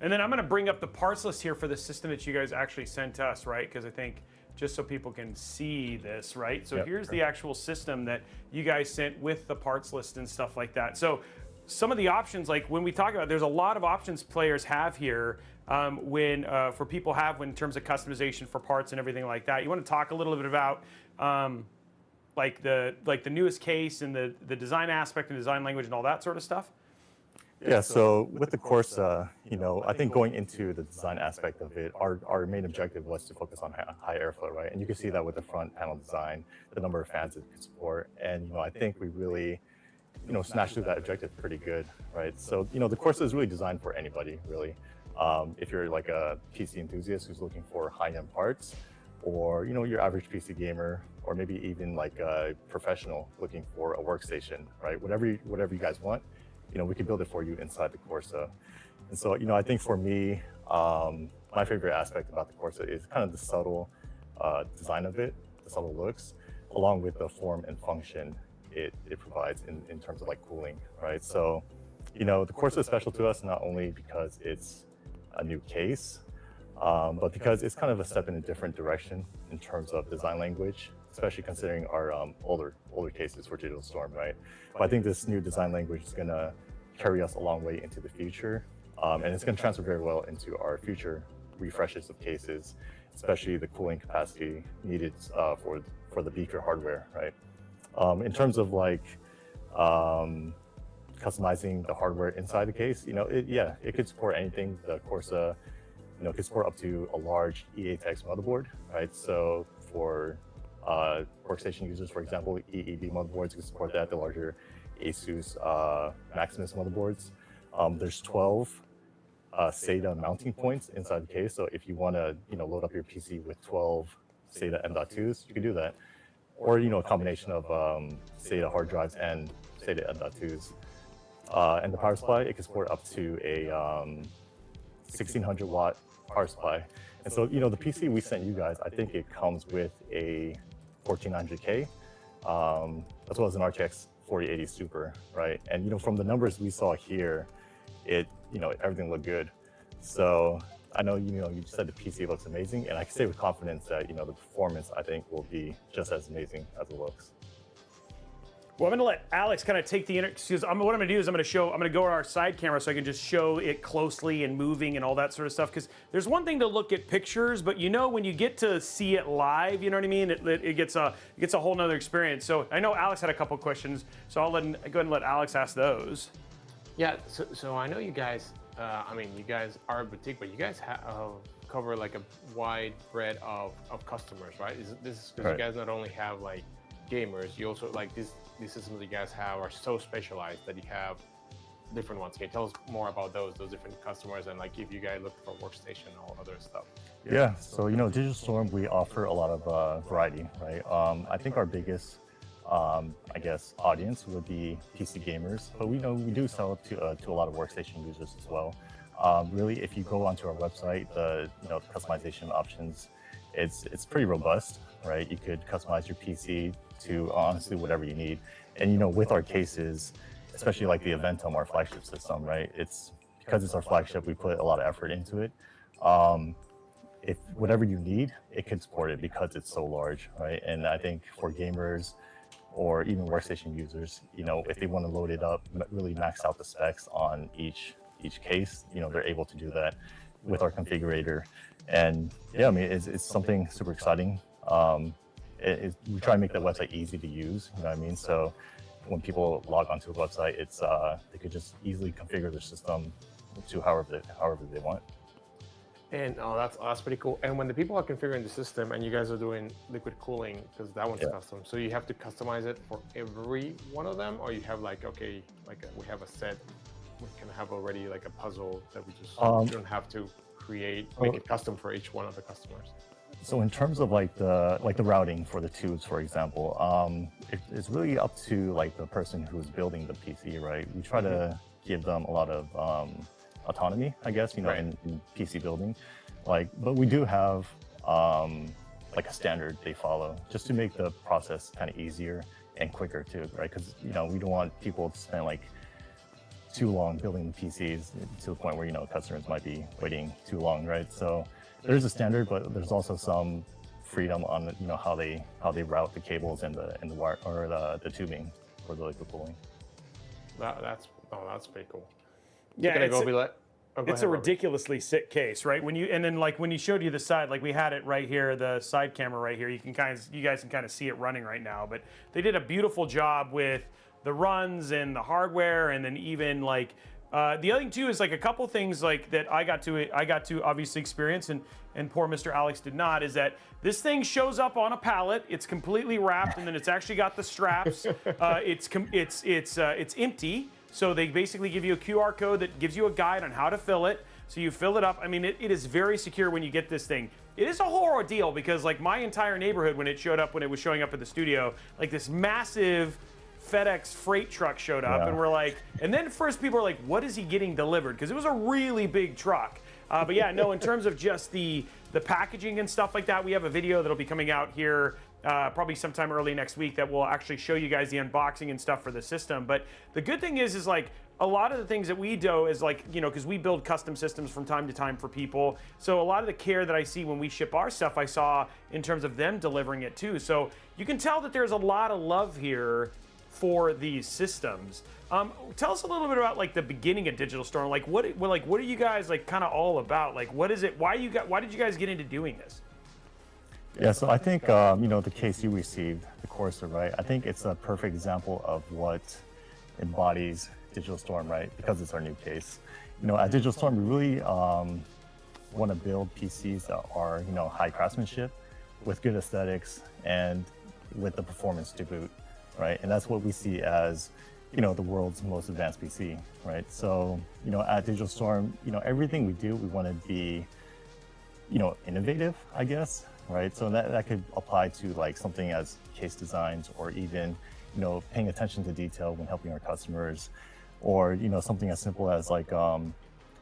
And then I'm going to bring up the parts list here for the system that you guys actually sent us, right? Because I think just so people can see this, right? So here's the actual system that you guys sent with the parts list and stuff like that. So some of the options, like when we talk about, there's a lot of options players have here for people have in terms of customization for parts and everything like that. You want to talk a little bit about like the newest case and the design aspect and design language and all that sort of stuff? Yeah, so with the Corsa, you know, I think going into the design aspect of it, our main objective was to focus on high airflow, right? And you can see that with the front panel design, the number of fans it could support. And, you know, I think we really, you know, smashed through that objective pretty good, right? So, you know, the Corsa is really designed for anybody, really. If you're like a PC enthusiast who's looking for high-end parts, or, you know, your average PC gamer, or maybe even like a professional looking for a workstation, right? Whatever you guys want, you know, we can build it for you inside the Corsa. And so, you know, I think for me, my favorite aspect about the Corsa is kind of the subtle design of it, the subtle looks, along with the form and function it provides in terms of like cooling, right? So, you know, the Corsa is special to us not only because it's a new case, but because it's kind of a step in a different direction in terms of design language, especially considering our older cases for DigitalStorm, right? But I think this new design language is gonna carry us a long way into the future, and it's gonna transfer very well into our future refreshes of cases, especially the cooling capacity needed for the beaker hardware, right? In terms of like customizing the hardware inside the case, it could support anything. The Corsa, could support up to a large EATX motherboard, right? So for workstation users, for example, EED motherboards can support that. The larger Asus Maximus motherboards. There's 12 SATA mounting points inside the case. So if you want to, load up your PC with 12 SATA M.2s, you can do that. Or, a combination of SATA hard drives and SATA M.2s. And the power supply, it can support up to a 1600 watt power supply. And so, the PC we sent you guys, I think it comes with a 14900K, as well as an RTX 4080 Super, right? And, from the numbers we saw here, everything looked good. So I know, you said the PC looks amazing, and I can say with confidence that, the performance, I think, will be just as amazing as it looks. Well, I'm going to let Alex kind of take the because what I'm going to do is I'm going to go to our side camera so I can just show it closely and moving and all that sort of stuff. Because there's one thing to look at pictures, but when you get to see it live, you know what I mean? It gets a whole nother experience. So I know Alex had a couple questions, so I'll go ahead and let Alex ask those. Yeah, so I know you guys, you guys are a boutique, but you guys cover like a wide breadth of customers, right? This is because you guys not only have like gamers, you also like these systems that you guys have are so specialized that you have different ones. Can you tell us more about those different customers and like if you guys look for workstation and all other stuff? Yeah, so DigitalStorm, we offer a lot of variety, right? I think our biggest audience would be PC gamers, but we do sell to a lot of workstation users as well. Really, if you go onto our website, the customization options, it's pretty robust, right? You could customize your PC to honestly whatever you need, and with our cases, especially like the Eventum, our flagship system, right? Because it's our flagship, we put a lot of effort into it. If whatever you need, it can support it because it's so large, right? And I think for gamers, or even workstation users, if they want to load it up, really max out the specs on each case, they're able to do that with our configurator. And yeah, it's something super exciting. We try to make the website easy to use, you know what I mean? So when people log onto the website, they could just easily configure their system to however they want. And that's pretty cool. And when the people are configuring the system and you guys are doing liquid cooling, because that one's custom, so you have to customize it for every one of them, or you have we have a set, we can have already like a puzzle that we just don't have to make it custom for each one of the customers. So in terms of like the routing for the tubes, for example, it's really up to like the person who's building the PC, right? We try to give them a lot of autonomy, I guess, in PC building, but we do have like a standard they follow just to make the process kind of easier and quicker too, right? Because we don't want people to spend like too long building the PCs to the point where customers might be waiting too long, right? So there's a standard, but there's also some freedom on how they route the cables and the wire or the tubing for the liquid cooling. That's pretty cool. Yeah, it's a Robey. ridiculously sick case, right? When you showed you the side, like we had it right here, the side camera right here. You guys can kind of see it running right now. But they did a beautiful job with the runs and the hardware, and then even like the other thing too is like a couple things like that I got to obviously experience, and poor Mr. Alex did not. Is that this thing shows up on a pallet? It's completely wrapped, and then it's actually got the straps. It's empty. So they basically give you a QR code that gives you a guide on how to fill it. So you fill it up. I mean, it is very secure when you get this thing. It is a whole ordeal because like my entire neighborhood, when it was showing up at the studio, like this massive FedEx freight truck showed up, and we're like, and then first people were like, what is he getting delivered? Because it was a really big truck. But yeah, no, in terms of just the packaging and stuff like that, we have a video that'll be coming out here probably sometime early next week that will actually show you guys the unboxing and stuff for the system. But the good thing is like a lot of the things that we do is like, because we build custom systems from time to time for people. So a lot of the care that I see when we ship our stuff, I saw in terms of them delivering it too. So you can tell that there's a lot of love here for these systems. Tell us a little bit about like the beginning of DigitalStorm. Like what are you guys like kind of all about? Like what is it? Why did you guys get into doing this? Yeah, so I think the case you received, the Corsa, right? I think it's a perfect example of what embodies DigitalStorm, right? Because it's our new case. At DigitalStorm, we really want to build PCs that are, high craftsmanship with good aesthetics and with the performance to boot, right? And that's what we see as, the world's most advanced PC, right? So, at DigitalStorm, everything we do, we want to be, innovative, I guess, right? So that could apply to like something as case designs, or even, paying attention to detail when helping our customers, or, something as simple as like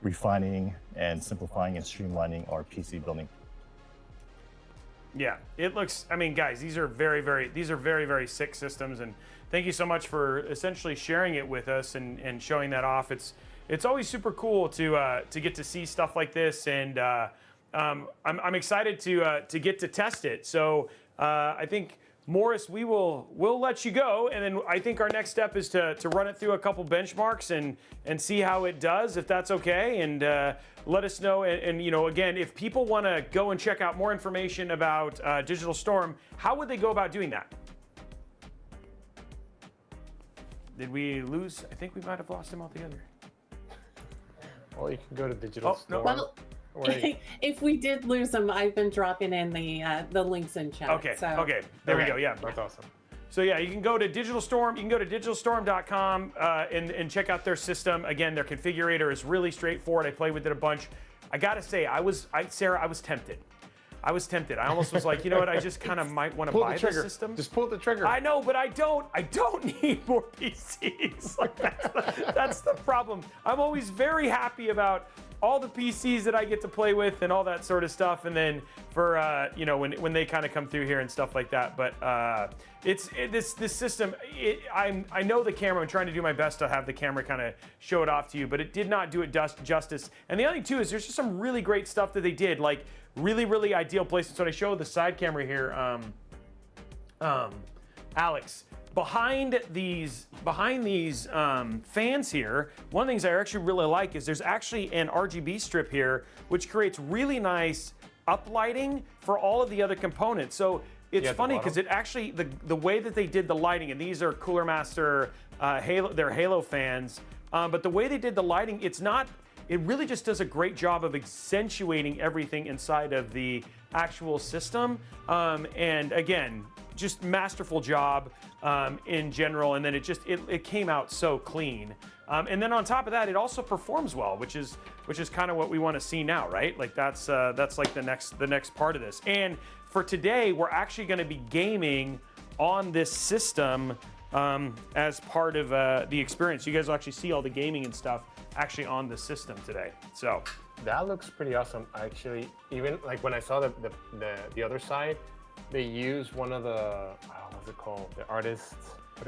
refining and simplifying and streamlining our PC building. Yeah, it looks, I mean, guys, these are very, very sick systems, and thank you so much for essentially sharing it with us and showing that off. It's always super cool to get to see stuff like this, and I'm excited to get to test it. So I think, Morris, we'll let you go, and then I think our next step is to run it through a couple benchmarks and see how it does, if that's okay, and let us know. And again, if people want to go and check out more information about DigitalStorm, how would they go about doing that? Did we lose? I think we might have lost him altogether. Well, you can go to DigitalStorm. no. Well, if we did lose them, I've been dropping in the links in chat. Okay. So. Okay. There we go. Yeah. That's awesome. So yeah, you can go to DigitalStorm. You can go to DigitalStorm.com and check out their system. Again, their configurator is really straightforward. I played with it a bunch. I gotta say, Sarah, I was tempted. I almost was like, you know what? I just kind of might want to buy the system. Just pull the trigger. I know, but I don't need more PCs. Like, that's the problem. I'm always very happy about all the PCs that I get to play with and all that sort of stuff, and then for when they kind of come through here and stuff like that. But this system. I know the camera. I'm trying to do my best to have the camera kind of show it off to you, but it did not do it justice. And the other thing too is there's just some really great stuff that they did, like really ideal places. So when I show the side camera here, Alex. Behind these fans here, one of the things I actually really like is there's actually an RGB strip here, which creates really nice uplighting for all of the other components. So it's funny because it actually, the way that they did the lighting, and these are Cooler Master they're Halo fans, but the way they did the lighting, it really just does a great job of accentuating everything inside of the actual system. And again, just masterful job in general, and then it came out so clean. And then on top of that, it also performs well, which is kind of what we want to see now, right? Like that's like the next part of this. And for today, we're actually going to be gaming on this system as part of the experience. You guys will actually see all the gaming and stuff actually on the system today. So that looks pretty awesome, actually. Even like when I saw the other side, they used one of the what's it called? The artists. From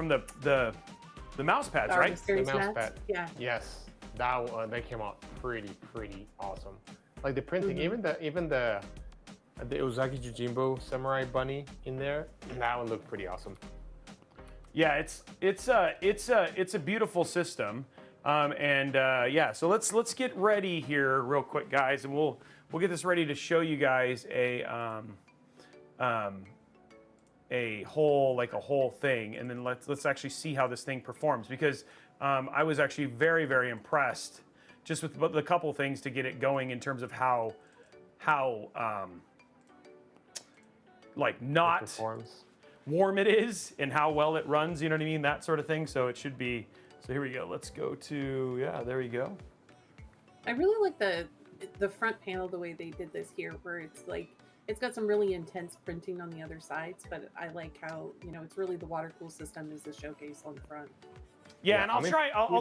the mouse pads, right? The mouse pad. Yeah. Yes, that one, they came out pretty awesome. Like the printing, even the Ozaki Jujimbo Samurai Bunny in there, that one looked pretty awesome. Yeah, it's a beautiful system, so let's get ready here real quick, guys, and we'll get this ready to show you guys a whole thing, and then let's actually see how this thing performs, because I was actually very impressed just with the couple things to get it going in terms of how not warm it is and how well it runs, you know what I mean, that sort of thing. So it should be. So here we go. Let's go to there you go. I really like the front panel, the way they did this here, where it's like it's got some really intense printing on the other sides, but I like how it's really the water cool system is the showcase on the front. Yeah, and I'll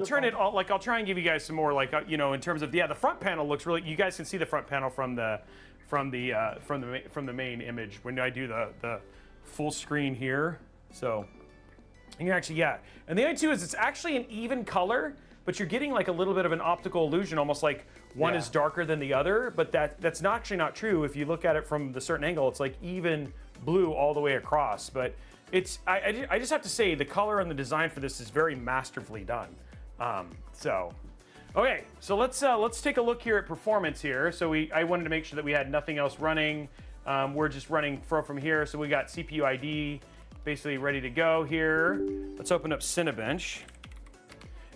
turn it all, I'll try and give you guys some more in terms of the front panel looks really. You guys can see the front panel from the main image when I do the full screen here. So you can actually and the other too is it's actually an even color, but you're getting like a little bit of an optical illusion, almost like one is darker than the other, but that's actually not true. If you look at it from the certain angle, it's like even blue all the way across. But it's I just have to say the color and the design for this is very masterfully done. Okay, so let's take a look here at performance here. So I wanted to make sure that we had nothing else running. We're just running from here. So we got CPU ID basically ready to go here. Let's open up Cinebench.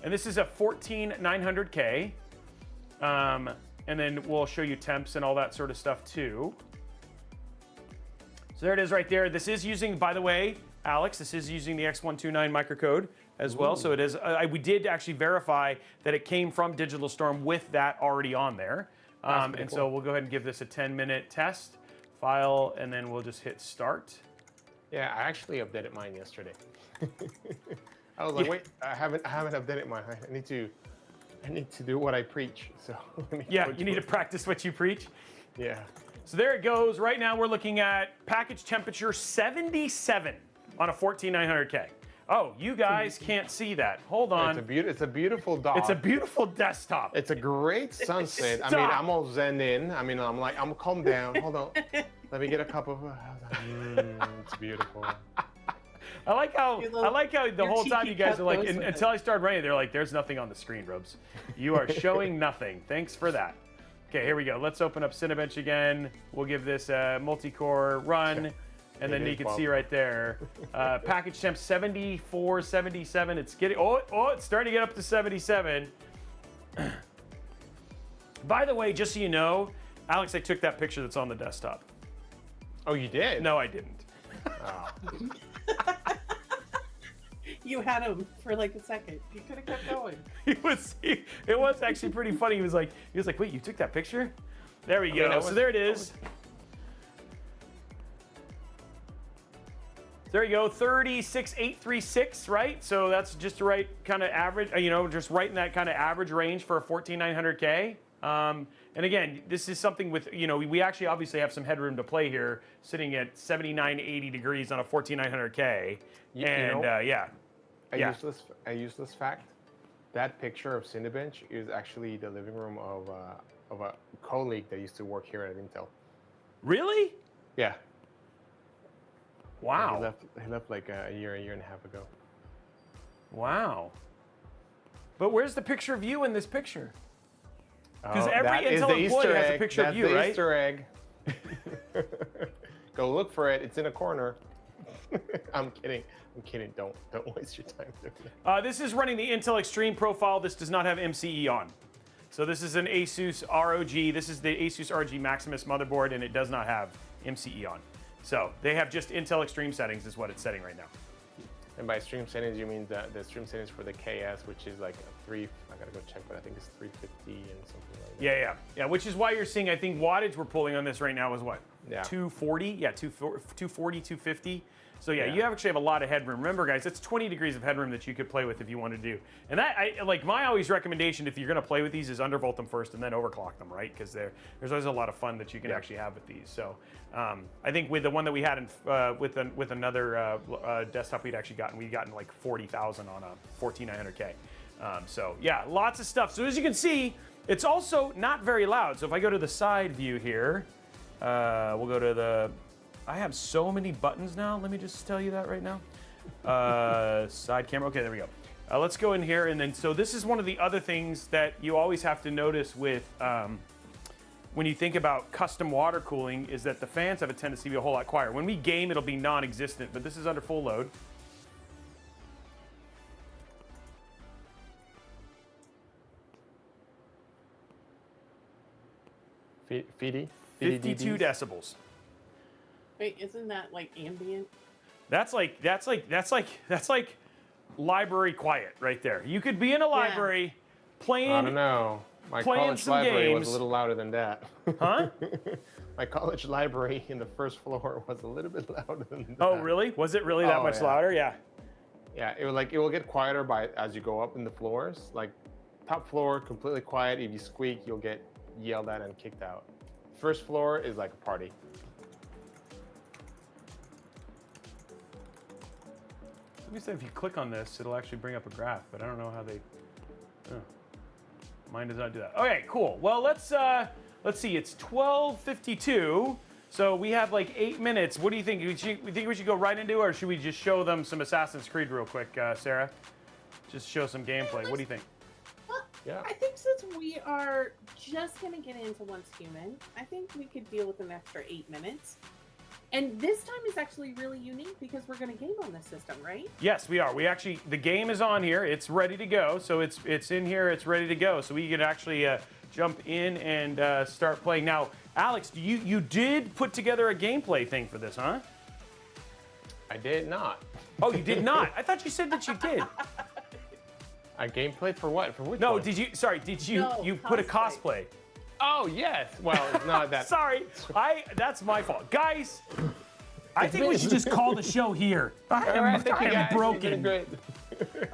And this is a 14900K. And then we'll show you temps and all that sort of stuff too. So there it is right there. This is using, by the way, Alex, this is using the X129 microcode as well. So it is, we did actually verify that it came from DigitalStorm with that already on there. And cool. So we'll go ahead and give this a 10-minute test. File, and then we'll just hit start. Yeah, I actually updated mine yesterday. I was like, wait, I haven't updated mine. I need to do what I preach. So yeah, you need to practice what you preach. Yeah. So there it goes. Right now we're looking at package temperature 77 on a 14900K. Oh, you guys can't see that. Hold on. It's a beautiful dog. It's a beautiful desktop. It's a great sunset. I mean, I'm all zen in. I mean, I'm calm down. Hold on. Let me get a cup of. It's beautiful. I like how the whole time you guys are like, until I started running, they're like, "There's nothing on the screen, Robes. You are showing nothing. Thanks for that." Okay, here we go. Let's open up Cinebench again. We'll give this a multi-core run. And then you can see right there, package temp 74, 77. It's getting, it's starting to get up to 77. By the way, just so you know, Alex, I took that picture that's on the desktop. Oh, you did? No, I didn't. Oh. You had him for like a second. You could have kept going. It was actually pretty funny. He was like, wait, you took that picture? There we go. So there it is. There you go, 36836, right? So that's just the right kind of average, just right in that kind of average range for a 14900K. And again, this is something with, we actually obviously have some headroom to play here, sitting at 79, 80 degrees on a 14900K. A useless fact, that picture of Cinebench is actually the living room of a colleague that used to work here at Intel. Really? Yeah. Wow. He left like a year and a half ago. Wow. But where's the picture of you in this picture? Because every that is Intel the employee Easter has a egg. picture of you, the right? Easter egg. Go look for it. It's in a corner. I'm kidding. Don't waste your time doing that. This is running the Intel Extreme profile. This does not have MCE on. So this is an Asus ROG. This is the Asus ROG Maximus motherboard, and it does not have MCE on. So they have just Intel Extreme settings is what it's setting right now. And by stream settings, you mean the stream settings for the KS, which is like a 3, I gotta go check, but I think it's 350 and something like that. Yeah, which is why you're seeing, I think wattage we're pulling on this right now is what? Yeah. 240? Yeah, 240, 250. So yeah, you actually have a lot of headroom. Remember, guys, it's 20 degrees of headroom that you could play with if you want to do. And that, my always recommendation if you're going to play with these is undervolt them first and then overclock them, right? Because there's always a lot of fun that you can actually have with these. So I think with the one that we had with another desktop we'd gotten like 40,000 on a 14900K. So yeah, lots of stuff. So as you can see, it's also not very loud. So if I go to the side view here, we'll go to the. I have so many buttons now. Let me just tell you that right now. Side camera. Okay, there we go. Let's go in here. And then, so this is one of the other things that you always have to notice with when you think about custom water cooling is that the fans have a tendency to be a whole lot quieter. When we game, it'll be non-existent, but this is under full load. Feedy? 52 decibels. Wait, isn't that like ambient? That's like library quiet right there. You could be in a library playing. I don't know. My college library was a little louder than that. Huh? My college library in the first floor was a little bit louder than that. Oh, really? Was it really that much louder? Yeah. Yeah, it will get quieter as you go up in the floors. Like top floor, completely quiet. If you squeak, you'll get yelled at and kicked out. First floor is like a party. You said if you click on this, it'll actually bring up a graph, but I don't know how they. Oh. Mine does not do that. Okay, cool. Well, let's see. It's 12:52, so we have like 8 minutes. What do you think? We think we should go right into it, or should we just show them some Assassin's Creed real quick, Sarah? Just show some gameplay. What do you think? Yeah. I think since we are just gonna get into Once Human, I think we could deal with an extra 8 minutes. And this time is actually really unique because we're going to game on this system, right? Yes, we are. We actually, the game is on here. It's ready to go. So it's in here. It's ready to go. So we can actually jump in and start playing. Now, Alex, you did put together a gameplay thing for this, huh? I did not. Oh, you did not? I thought you said that you did. A gameplay for what? For which No, one? did you? Sorry, did you? No, You put a cosplay? Oh, yes. Well, it's not that. Sorry, that's my fault, guys. I think we should just call the show here. I am broken. Great.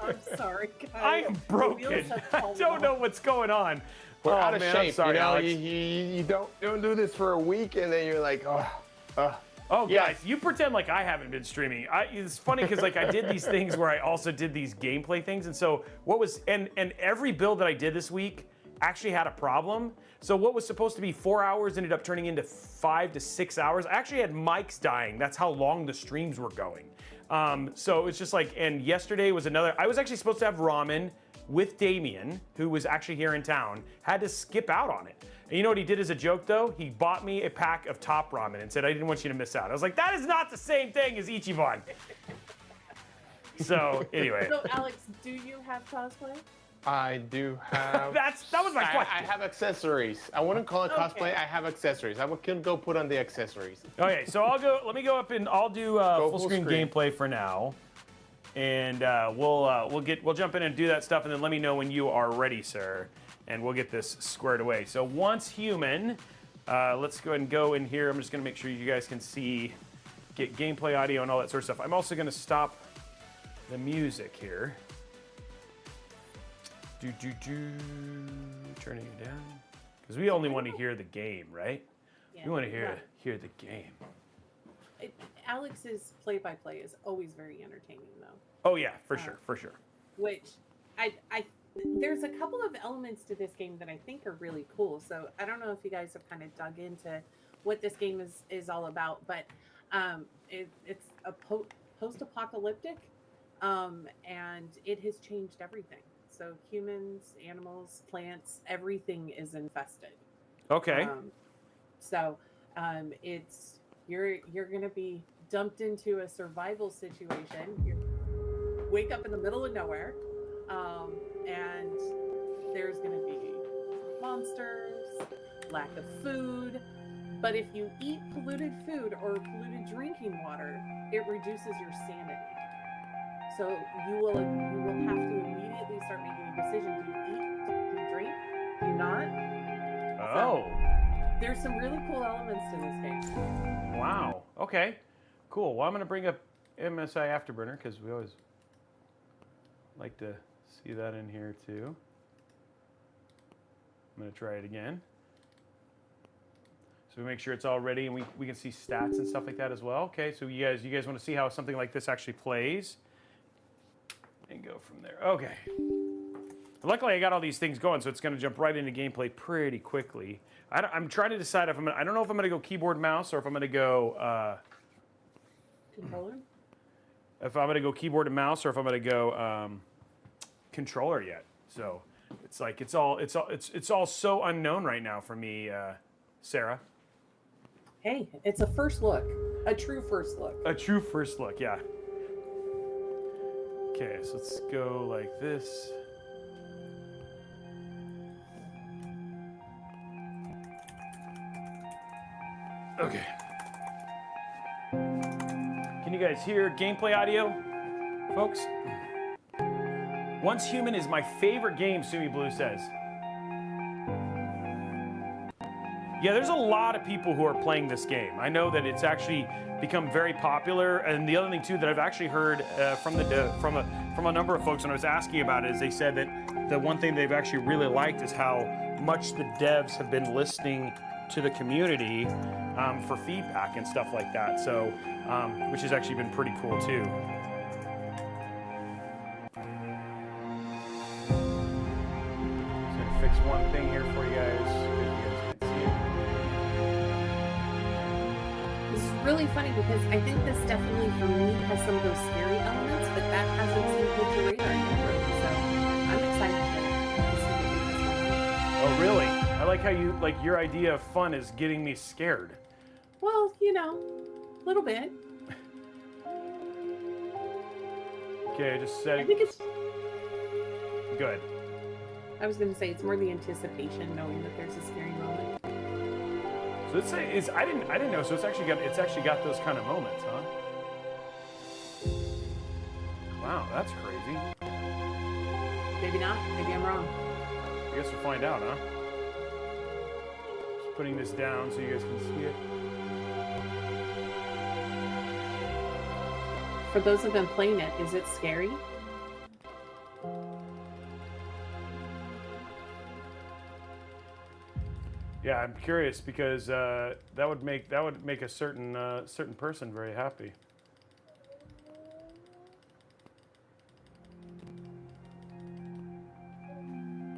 I'm sorry, guys. I am broken. I don't know what's going on. We're out of man, shape. I'm sorry, you know, Alex. you don't do this for a week, and then you're like, Oh, Yes. guys, you pretend like I haven't been streaming. It's funny because like I did these things where I also did these gameplay things, and so and every build that I did this week actually had a problem. So what was supposed to be 4 hours ended up turning into 5 to 6 hours. I actually had mics dying. That's how long the streams were going. So it's just like, and yesterday was another. I was actually supposed to have ramen with Damien, who was actually here in town. Had to skip out on it. And you know what he did as a joke, though? He bought me a pack of Top Ramen and said, I didn't want you to miss out. I was like, that is not the same thing as Ichiban. So, anyway. So, Alex, do you have cosplay? I do have. that was my question. I have accessories. I wouldn't call it cosplay. Okay. I have accessories. I can go put on the accessories. Okay, so let me go up and I'll do full screen gameplay for now. And we'll jump in and do that stuff, and then let me know when you are ready, sir. And we'll get this squared away. So once human, let's go ahead and go in here. I'm just gonna make sure you guys can see, get gameplay audio and all that sort of stuff. I'm also gonna stop the music here. Turning it down. Because we only want to hear the game, right? Yeah. We want to hear the game. Alex's play-by-play is always very entertaining, though. Oh yeah, for sure. Which there's a couple of elements to this game that I think are really cool. So I don't know if you guys have kind of dug into what this game is all about, but it's a post-apocalyptic, and it has changed everything. So humans, animals, plants, everything is infested. Okay. It's you're gonna be dumped into a survival situation. You wake up in the middle of nowhere, and there's gonna be monsters, lack of food. But if you eat polluted food or polluted drinking water, it reduces your sanity. So you will have to immediately start making a decision. Do you eat? Do you drink? Do you not? Oh. So, there's some really cool elements to this game. Wow. Okay. Cool. Well, I'm going to bring up MSI Afterburner because we always like to see that in here too. I'm going to try it again. So we make sure it's all ready, and we can see stats and stuff like that as well. Okay. So you guys want to see how something like this actually plays, and go from there. Okay. Luckily, I got all these things going, so it's going to jump right into gameplay pretty quickly. I'm trying to decide if I don't know if I'm going to go keyboard mouse or if I'm going to go Controller? If I'm going to go keyboard and mouse or if I'm going to go controller yet. So it's like it's all so unknown right now for me, Sarah. Hey, it's a first look, a true first look. A true first look, yeah. Okay, so let's go like this. Okay. Can you guys hear gameplay audio, folks? Once Human is my favorite game, Sumi Blue says. Yeah, there's a lot of people who are playing this game. I know that it's actually become very popular, and the other thing too that I've actually heard from a number of folks when I was asking about it is they said that the one thing they've actually really liked is how much the devs have been listening to the community for feedback and stuff like that. So, which has actually been pretty cool too. Just gonna fix one thing here for you guys. This is really funny because I think this definitely, for me, has some of those scary elements, but that hasn't seemed to hit your radar yet, really. So I'm excited to see what Oh, really? I like how your idea of fun is getting me scared. Well, A little bit. Okay, just I setting. think it's. Good. I was going to say it's more the anticipation, knowing that there's a scary moment. So it's I didn't know. So it's actually got those kind of moments, huh? Wow, that's crazy. Maybe not. Maybe I'm wrong. I guess we'll find out, huh? Just putting this down so you guys can see it. For those who've been playing it, is it scary? Yeah, I'm curious because that would make a certain person very happy.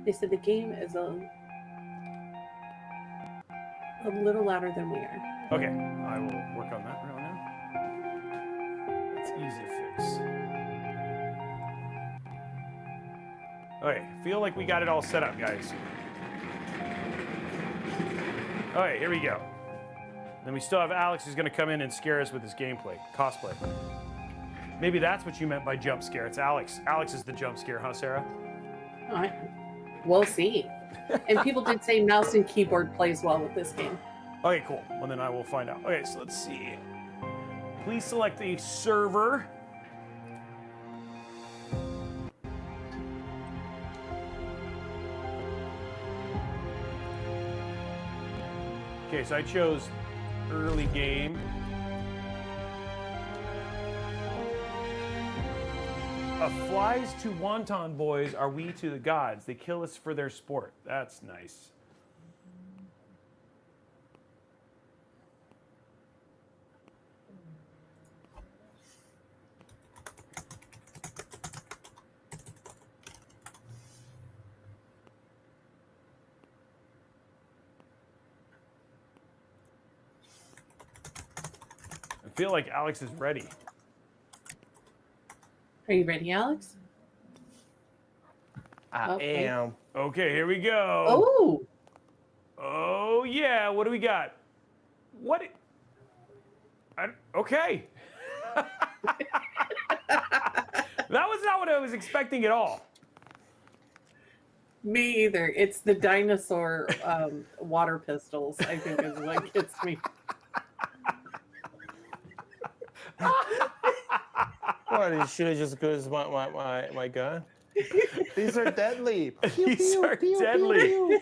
They said the game is a little louder than we are. Okay, I will work on that right now. It's easy to fix. Okay, feel like we got it all set up, guys. All right, here we go. Then we still have Alex who's going to come in and scare us with his gameplay, cosplay. Maybe that's what you meant by jump scare. It's Alex. Alex is the jump scare, huh, Sarah? We'll see. And people did say mouse and keyboard plays well with this game. Okay, cool. Well, then I will find out. Okay, so let's see. Please select a server. Okay, so I chose early game. Flies to wonton boys are we to the gods. They kill us for their sport. That's nice. I feel like Alex is ready. Are you ready, Alex? I am. Okay, here we go. Oh! Oh, yeah. What do we got? What? Okay. That was not what I was expecting at all. Me either. It's the dinosaur water pistols, I think, is what gets me. What, you should have just used my gun? These are deadly. These are deadly. Pew,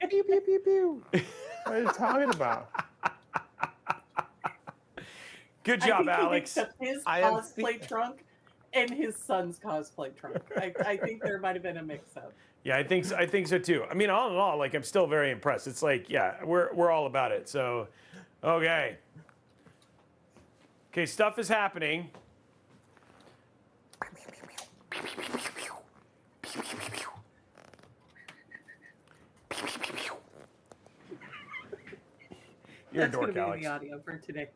pew, pew, pew, pew. What are you talking about? Good job, Alex. His cosplay trunk and his son's cosplay trunk. I think there might have been a mix-up. Yeah, I think so too. I mean, all in all, like I'm still very impressed. It's like, yeah, we're all about it. So, okay, stuff is happening. You're That's a dork, gonna be Alex. the audio for today.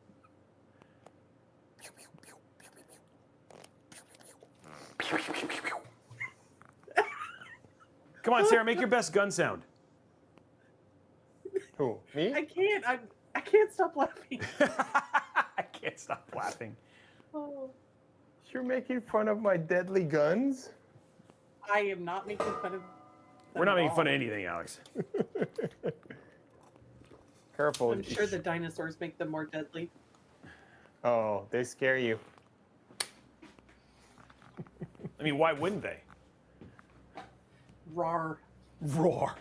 Come on, Sarah, make your best gun sound. Who? Me? I can't stop laughing. I can't stop laughing. Oh. You're making fun of my deadly guns? I am not making fun of. We're not making fun of anything, Alex. Careful. I'm sure the dinosaurs make them more deadly. Oh, they scare you. I mean, why wouldn't they? Roar. Roar.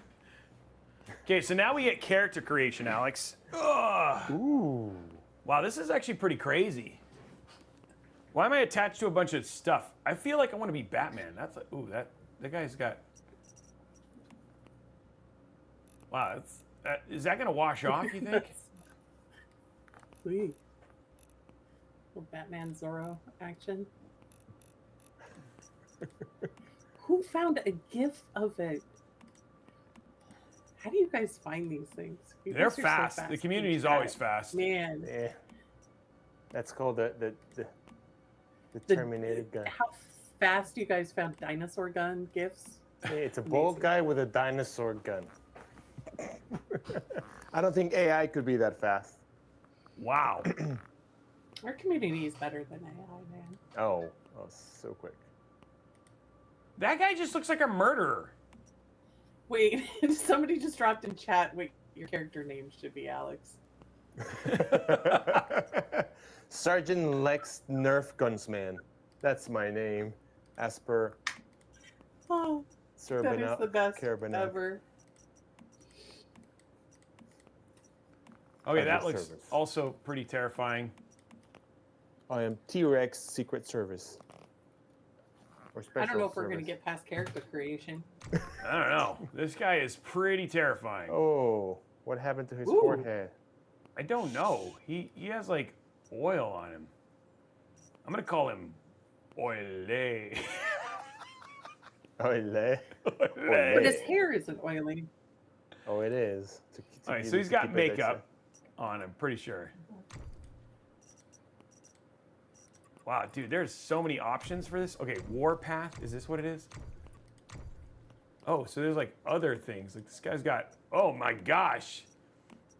Okay, so now we get character creation, Alex. Ugh. Ooh. Wow, this is actually pretty crazy. Why am I attached to a bunch of stuff? I feel like I want to be Batman. That's like, ooh, that guy's got. Wow, is that gonna wash off? You think? Sweet. Little Batman Zorro action. Who found a GIF of it? How do you guys find these things? You They're guys are so fast. The community's always fast. Man. Yeah. That's called the Terminator gun. How fast you guys found dinosaur gun GIFs? Hey, it's a bald guy with a dinosaur gun. I don't think AI could be that fast. Wow. Our community is better than AI, man. Oh, so quick. That guy just looks like a murderer. Wait, somebody just dropped in chat what your character name should be, Alex. Sergeant Lex Nerf Gunsman. That's my name. As per Oh, that is the best ever. Okay, that looks also pretty terrifying. I am T-Rex Secret Service. Or I don't know if we're going to get past character creation. I don't know. This guy is pretty terrifying. Oh, what happened to his forehead? I don't know. He has like oil on him. I'm going to call him Oile. Oile. But his hair isn't oily. Oh, it is. All right, so he's got makeup on him, pretty sure. Wow, dude, there's so many options for this. Okay, Warpath, is this what it is? Oh, so there's like other things. Like this guy's got, oh my gosh.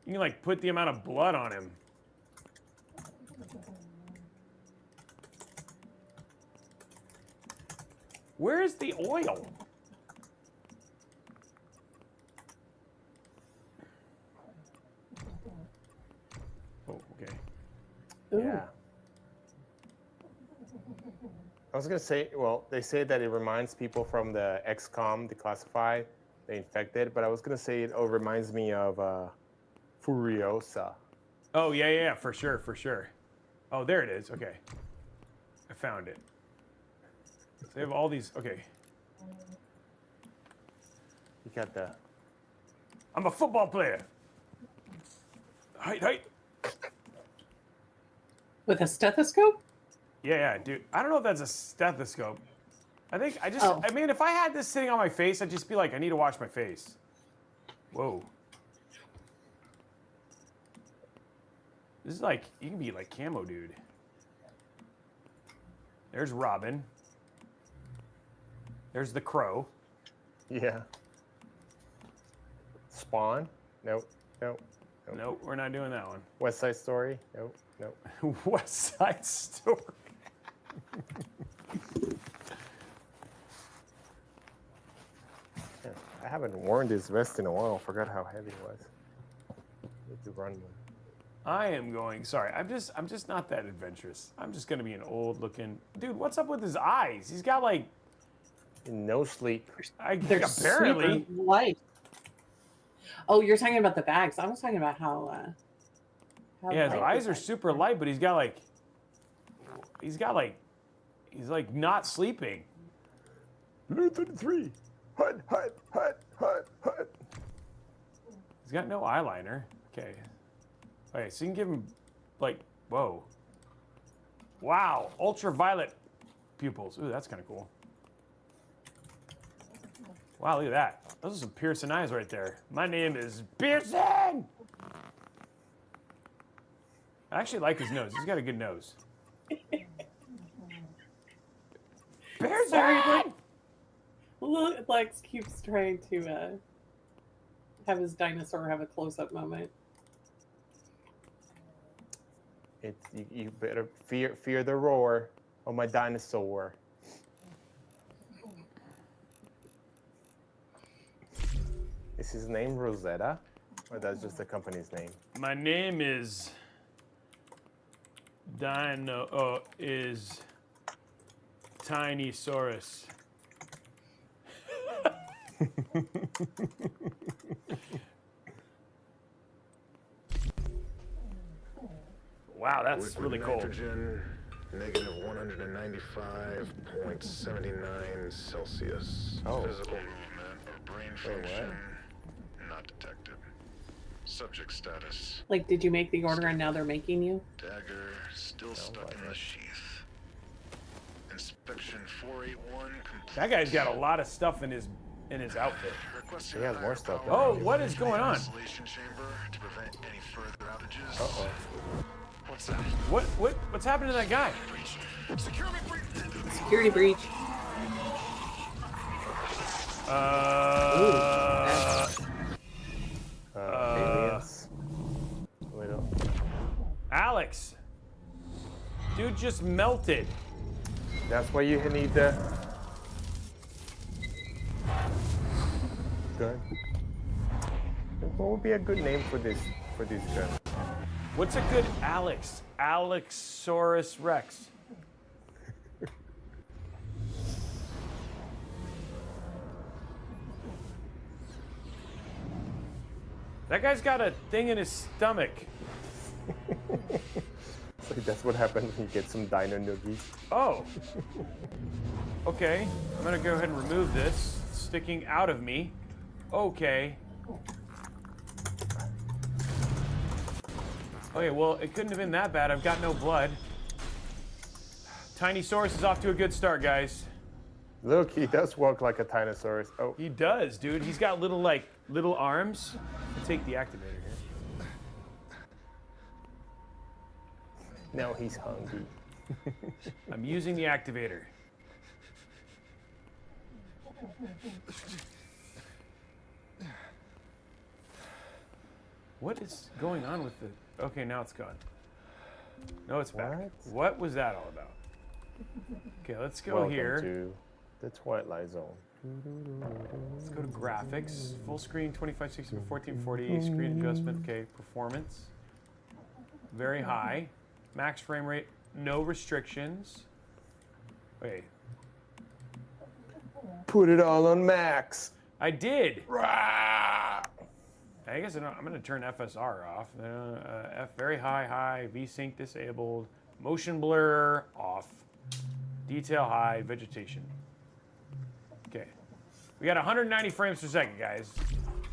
You can like put the amount of blood on him. Where is the oil? Oh, okay. Yeah. I was gonna say, well, they say that it reminds people from the XCOM, Declassified, the Infected, but I was gonna say it reminds me of Furiosa. Oh, yeah, for sure, for sure. Oh, there it is, okay. I found it. So they have all these, okay. You got the... I'm a football player. Height. With a stethoscope? Yeah, dude. I don't know if that's a stethoscope. I mean, if I had this sitting on my face, I'd just be like, I need to wash my face. Whoa. This is like, you can be like camo, dude. There's Robin. There's the Crow. Yeah. Spawn? Nope. Nope, we're not doing that one. West Side Story? Nope. West Side Story. I haven't worn this vest in a while. I forgot how heavy it was. Need to run one. I am going. Sorry, I'm just not that adventurous. I'm just gonna be an old-looking dude. What's up with his eyes? He's got like no sleep. They're apparently super light. Oh, you're talking about the bags. I was talking about how yeah, his eyes are super light, but he's like not sleeping. Blue 33. Hut. He's got no eyeliner. Okay, so you can give him like, whoa. Wow, ultraviolet pupils. Ooh, that's kind of cool. Wow, look at that. Those are some piercing eyes right there. My name is Pearson! I actually like his nose. He's got a good nose. Pearson! Sorry, Lex keeps trying to have his dinosaur have a close-up moment. You better fear the roar of my dinosaur. Is his name Rosetta? Or that's just the company's name? My name is is Tinysaurus. Wow, that's Liquid really cold. Nitrogen, negative 195.79 Celsius. Oh. Physical movement or brain function not detected. Subject status. Like, did you make the order and now they're making you? Dagger still stuck in the sheath. Inspection 481 complete. That guy's got a lot of stuff in his outfit. Requesting He has more higher stuff. power Oh, what is going on? isolation chamber to prevent any further outages. Uh-oh. What's that? What's happened to that guy? Security breach. Security breach. Aliens. Alex. Dude just melted. That's why you need the gun. What would be a good name for this gun? What's a good Alexsaurus Rex. That guy's got a thing in his stomach. So that's what happens when you get some dino noogies. Oh. Okay, I'm gonna go ahead and remove this. It's sticking out of me. Okay. Okay, well, it couldn't have been that bad. I've got no blood. Tinosaurus is off to a good start, guys. Look, he does walk like a Tinosaurus. Oh. He does, dude. He's got little arms. I'll take the activator here. Now he's hungry. I'm using the activator. What is going on with the... Okay, now it's gone. No, it's back. What was that all about? Okay, let's go Welcome here. To the Twilight Zone. Let's go to graphics. Full screen, 2560 by 1440. Screen adjustment. Okay, performance. Very high. Max frame rate. No restrictions. Okay. Put it all on max. I did. Rah! I guess I'm going to turn FSR off. F very high, VSync disabled, motion blur off, detail high, vegetation. Okay, we got 190 frames per second, guys.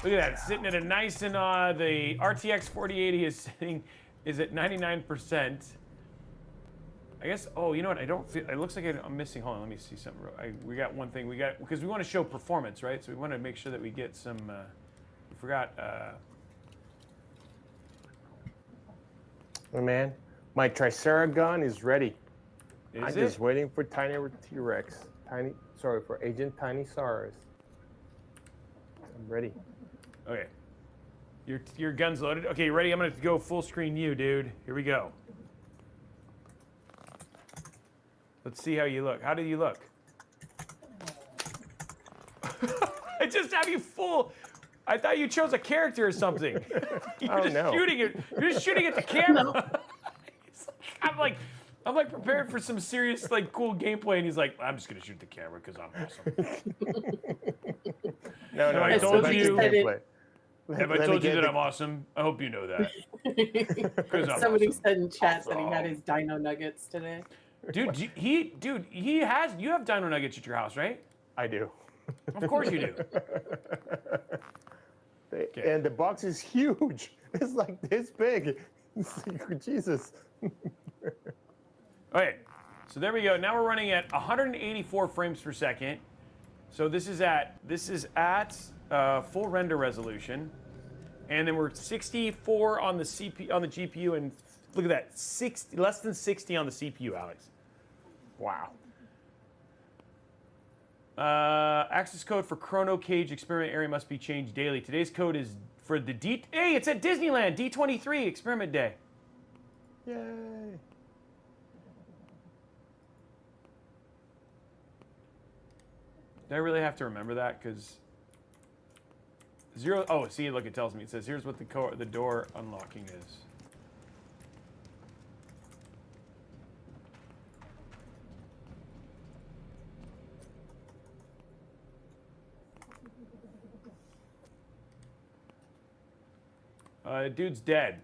Look at that, it's sitting at a nice and the RTX 4080 is at 99%. I guess. Oh, you know what? I don't feel. It looks like I'm missing. Hold on, let me see something. We got one thing. We got because we want to show performance, right? So we want to make sure that we get some. We forgot. Oh man, my Tricera gun is ready. I'm just waiting for Tiny T-Rex. For Agent Tinosaurus. I'm ready. Okay. Your gun's loaded. Okay, you ready? I'm gonna go full screen you, dude. Here we go. Let's see how you look. How do you look? I just have you full. I thought you chose a character or something. You're just shooting it. You're just shooting at the camera. I'm like prepared for some serious cool gameplay, and he's like, I'm just gonna shoot the camera because I'm awesome. No, I told you. Have I told you that I'm the... awesome? I hope you know that. Somebody said in chat that he had his dino nuggets today. Dude, he has. You have dino nuggets at your house, right? I do. Of course you do. Okay. And the box is huge. It's like this big. Jesus. Okay, so there we go. Now we're running at 184 frames per second. So this is at full render resolution, and then we're 64 on the GPU, and look at that, less than 60 on the CPU, Alex. Wow. Access code for Chrono Cage experiment area must be changed daily. Today's code is for the Hey, it's at Disneyland, D23 experiment day. Yay. Do I really have to remember that? Because zero. Oh, see, look, it tells me. It says here's what the door unlocking is. Dude's dead.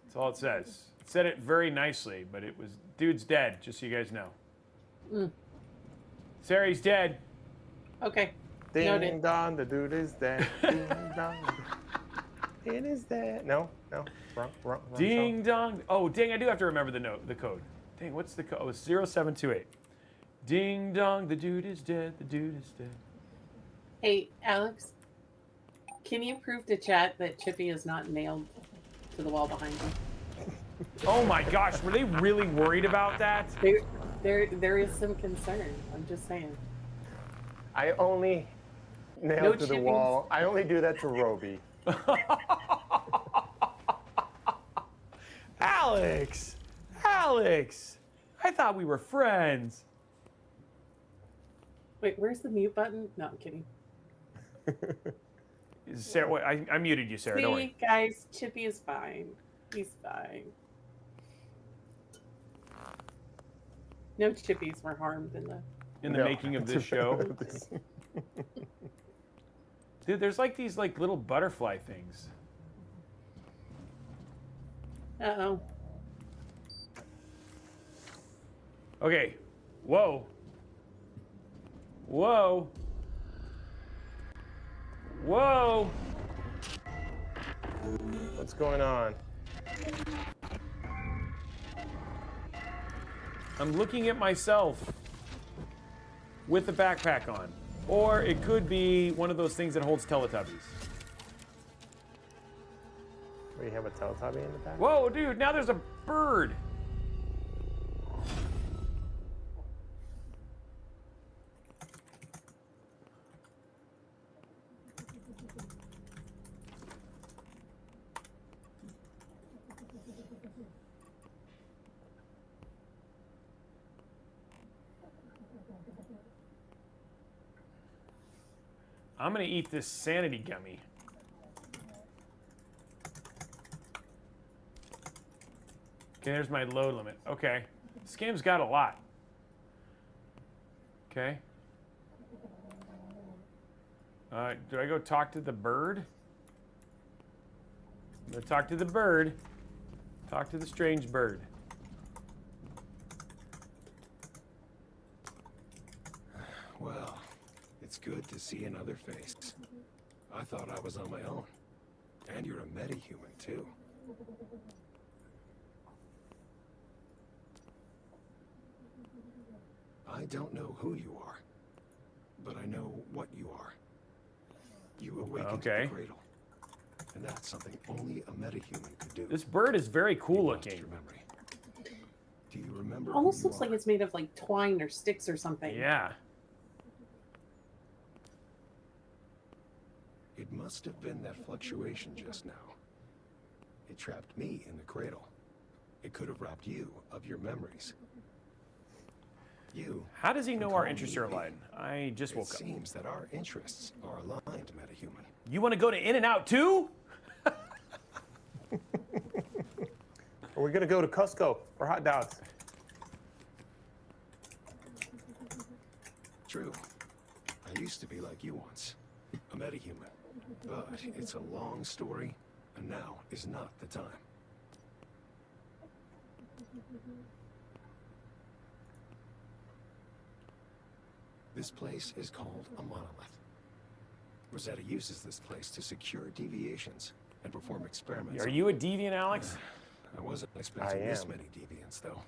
That's all it says. It said it very nicely, but it was dude's dead. Just so you guys know. Sarah, he's dead. Okay. Ding Noted. dong, the dude is dead. Ding dong. It is dead. No. Wrong Ding song. dong. Oh, dang, I do have to remember the code. Dang, what's the code? Oh, it's 0728. Ding dong, the dude is dead. The dude is dead. Hey, Alex, can you prove to chat that Chippy is not nailed to the wall behind you? Oh my gosh, were they really worried about that? There is some concern. I'm just saying. I only nail to the wall. I only do that to Robey. Alex! I thought we were friends. Wait, where's the mute button? No, I'm kidding. Sarah, wait, I muted you, Sarah. Don't worry. See, guys, Chippy is fine. He's fine. No chippies were harmed in the making of this show. Dude, there's like these like little butterfly things. Uh-oh. Okay. Whoa. Whoa. Whoa. What's going on? I'm looking at myself with the backpack on. Or it could be one of those things that holds Teletubbies. Wait, you have a Teletubby in the back? Whoa, dude, now there's a bird. I'm gonna eat this sanity gummy. Okay, there's my load limit. Okay, this game's got a lot. Okay. Do I go talk to the bird? I'm gonna talk to the bird. Talk to the strange bird. Well, it's good to see another face. I thought I was on my own. And you're a metahuman, too. I don't know who you are, but I know what you are. You awakened Okay. the cradle. And that's something only a metahuman could do. This bird is very cool You lost looking. your memory. Do you remember Almost who you looks like are? it's made of like twine or sticks or something. Yeah. It must have been that fluctuation just now. It trapped me in the cradle. It could have robbed you of your memories. You. How does he know can our call interests me are me. aligned? I just It woke up. seems that our interests are aligned, metahuman. You want to go to In-N-Out too? Are we gonna go to Costco for hot dogs? True. I used to be like you once, a metahuman. But it's a long story, and now is not the time. This place is called a monolith. Rosetta uses this place to secure deviations and perform experiments. Are you a deviant, Alex? I wasn't expecting I this am. many deviants, though.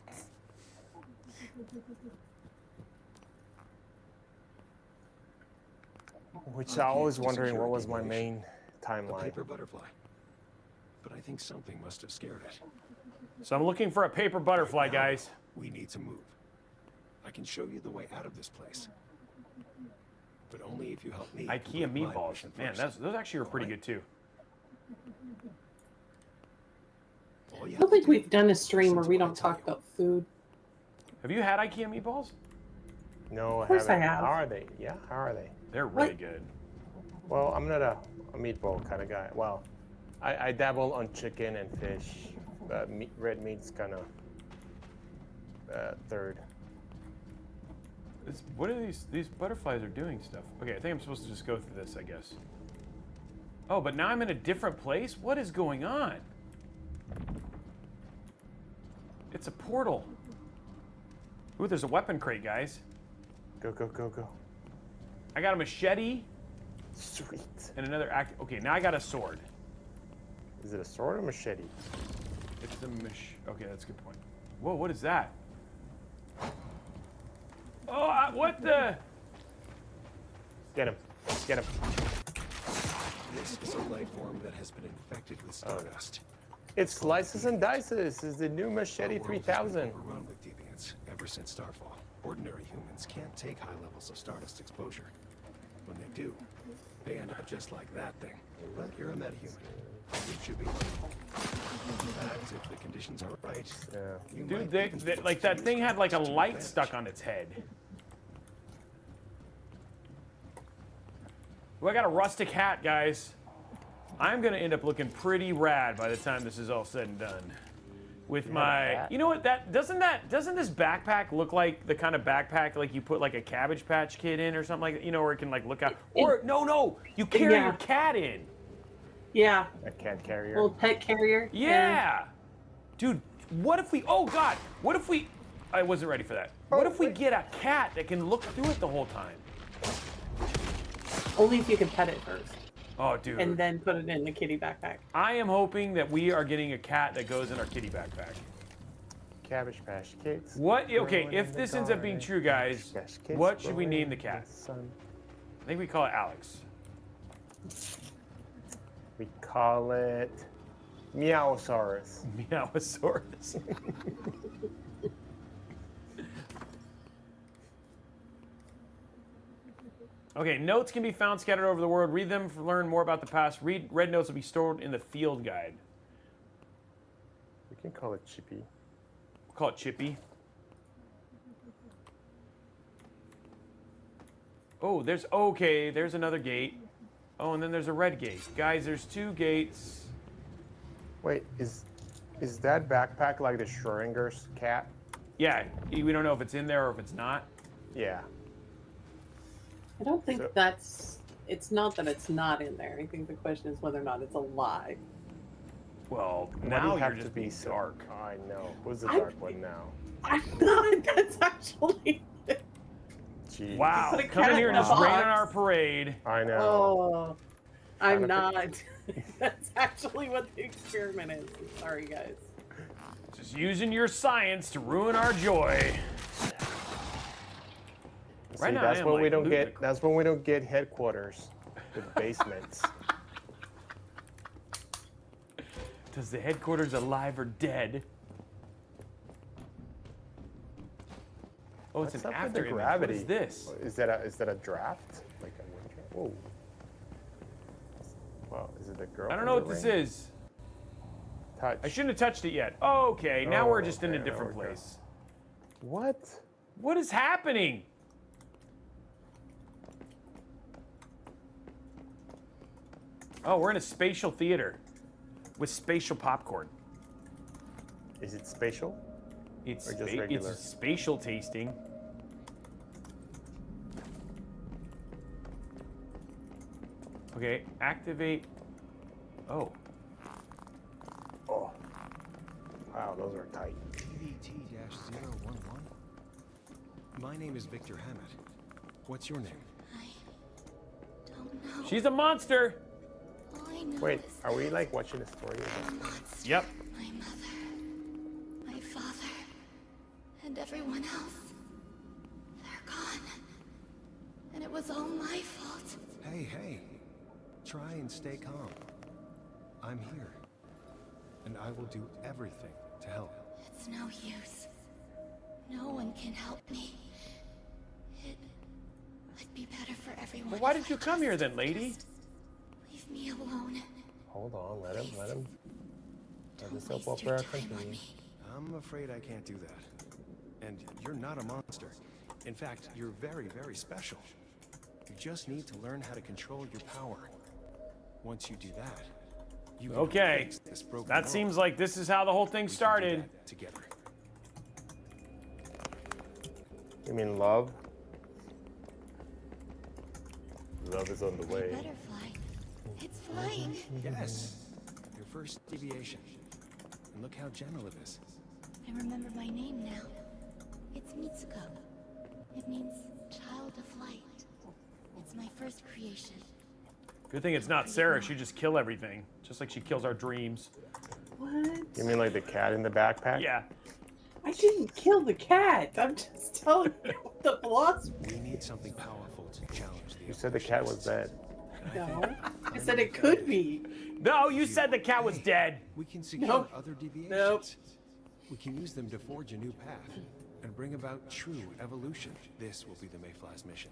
Which I I was can't wondering secure what was my deviation. main A timeline. paper butterfly. But I think something must have scared it. So I'm looking for a paper butterfly, Now, guys. We need to move. I can show you the way out of this place. But only if you help me. IKEA complete my meatballs. mission Man, first. those actually are pretty Alright. good too. All you I have don't to think do we've done a is stream listen where to we what I don't tell talk you. about food. Have you had IKEA meatballs? No, I course I haven't. have. How are they? Yeah, how are they? They're really What? good. Well, I'm not a meatball kind of guy. Well, I dabble on chicken and fish. Red meat's kind of third. What are these butterflies are doing stuff? Okay, I think I'm supposed to just go through this, I guess. Oh, but now I'm in a different place? What is going on? It's a portal. Ooh, there's a weapon crate, guys. Go, go, go, go. I got a machete Sweet. and another act. Okay, now I got a sword. Is it a sword or machete? It's the Okay, that's a good point. Whoa, what is that? Oh, what the? Get him. Get him. This is a life form that has been infected with stardust. It slices and dices. Is the new machete Our world has been 3000. overrun with deviants ever since Starfall. Ordinary humans can't take high levels of stardust exposure. When they do, they end up just like that thing. But you're a metahuman. It should be. In fact, if the conditions are right, you Dude, might like that thing had like a light stuck on its head. Well, I got a rustic hat, guys. I'm gonna end up looking pretty rad by the time this is all said and done. With my, you know what? Doesn't this backpack look like the kind of backpack like you put like a Cabbage Patch Kid in or something like that? You know, where it can like look out. Or no, you carry your cat in. Yeah. A cat carrier. Little pet carrier. Yeah. Dude, what if we? Oh God, what if we? I wasn't ready for that. What if we get a cat that can look through it the whole time? Only if you can pet it first. Oh, dude. And then put it in the kitty backpack. I am hoping that we are getting a cat that goes in our kitty backpack. Cabbage Patch Kids. What? Okay, if this ends up being true, guys, what should we name the cat? I think we call it Alex. We call it Meowsaurus. Meowsaurus. Okay, notes can be found scattered over the world. Read them to learn more about the past. Red notes will be stored in the field guide. We can call it Chippy. We'll call it Chippy. Oh, there's another gate. Oh, and then there's a red gate. Guys, there's 2 gates. Wait, is that backpack like the Schrodinger's cat? Yeah, we don't know if it's in there or if it's not. Yeah. I don't think it's not that it's not in there. I think the question is whether or not it's alive. Well, Why do now you have you're just to be being so dark. I know. Who's the dark one now? I'm not. That's actually. Jeez. Wow, Put a come in cat here and in a just rain on box. our parade. I know. Oh, I'm Trying to not. That's actually what the experiment is. Sorry, guys. Just using your science to ruin our joy. See, that's when we don't get. That's when we don't get headquarters with basements. Does the headquarters alive or dead? Oh, it's What's an up with after the image. gravity? What is this? Is that a draft? Like a wind draft? Whoa. Wow, is it the girl? I don't from know the what this ring? is. Touch. I shouldn't have touched it yet. Oh, okay, now Oh, we're just in a okay, there different we go. place. What? What is happening? Oh, we're in a spatial theater with spatial popcorn. Is it spatial? It's, Or just regular? it's spatial tasting. Okay, activate. Oh. Oh. Wow, those are tight. AVT-011? My name is Victor Hammett. What's your name? Don't know. She's a monster. All I know Wait, is are we like watching a story? the monster, Yep. my mother, my father, and everyone else. They're gone. And it was all my fault. Hey. Try and stay calm. I'm here. And I will do everything to help. It's no use. No one can help me. It would be better for everyone. Well, why if did you I come here just- then, lady? just leave me alone. Hold on, let him. Let Don't this waste help your our time on country. me. I'm afraid I can't do that. And you're not a monster. In fact, you're very, very special. You just need to learn how to control your power. Once you do that, you can Okay. fix this broken That world. seems like this is how the whole thing We can do started. that together. You mean love? Love is on the way. Butterfly. It's flying. Yes. Your first deviation. And look how gentle it is. I remember my name now. It's Mitsuko. It means child of light. It's my first creation. Good thing it's not Sarah. She just kill everything, just like she kills our dreams. What? You mean like the cat in the backpack? Yeah. I didn't kill the cat. I'm just telling you the philosophy. We need something powerful to challenge the You said the cat was dead. No, I said it could be. No, you said the cat was dead. We can secure Nope. other deviations. Nope. We can use them to forge a new path and bring about true evolution. This will be the Mayfly's mission.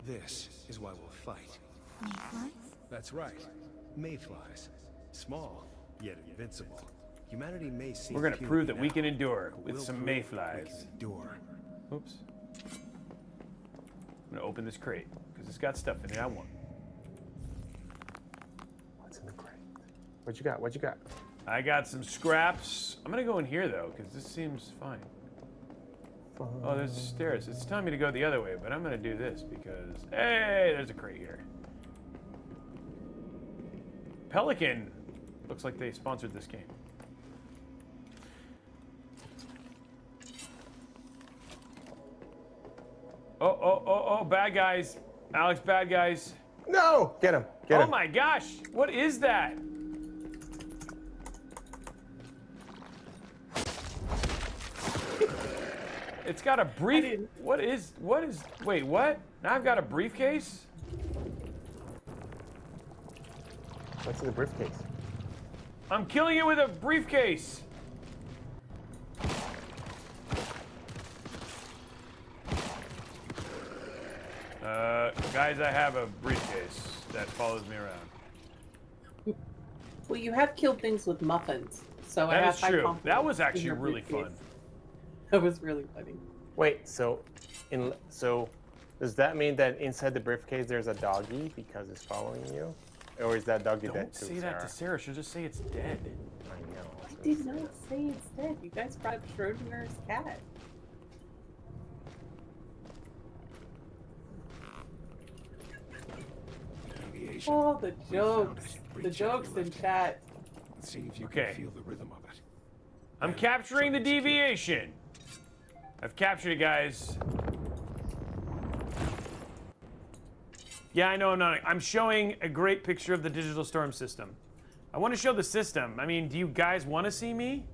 This is why we'll fight. Mayflies? That's right. Mayflies. Small, yet invincible. Humanity may seem We're gonna puny prove that we now, can endure but with we'll some prove we mayflies. can endure. Oops. I'm gonna open this crate because it's got stuff in it I want. What's in the crate? What you got? What you got? I got some scraps. I'm gonna go in here though because this seems fine. Oh, there's the stairs. It's telling me to go the other way, but I'm gonna do this because hey, there's a crate here. Pelican looks like they sponsored this game. Oh, bad guys. Alex, bad guys. No! Get him. Get him. Oh my gosh, what is that? It's got a brief. Wait, what? Now I've got a briefcase? What's in the briefcase? I'm killing it with a briefcase. Guys, I have a briefcase that follows me around. Well, you have killed things with muffins, so I That have is high true. confidence That was in actually your really briefcase. fun. That was really funny. Wait, so does that mean that inside the briefcase there's a doggy because it's following you? Or is that doggy dead Don't too, say that to Sarah. She'll just say it's dead. I know. I did not say it's dead. You guys brought Schrodinger's cat. Deviation. Oh, the jokes. The jokes in chat. See if you Okay. can feel the rhythm of it. I'm capturing the deviation. I've captured it, guys. Yeah, I know I'm not. I'm showing a great picture of the DigitalStorm system. I want to show the system. I mean, do you guys want to see me?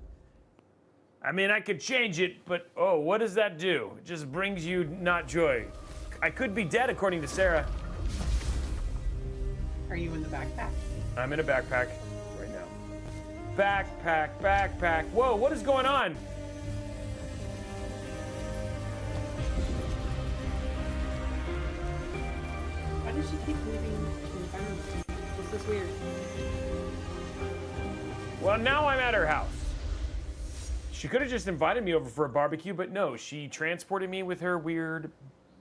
I mean, I could change it, but oh, what does that do? It just brings you not joy. I could be dead, according to Sarah. Are you in the backpack? I'm in a backpack right now. Backpack, backpack. Whoa, what is going on? Why does she keep moving in front of me? This is weird. Well, now I'm at her house. She could have just invited me over for a barbecue, but no, she transported me with her weird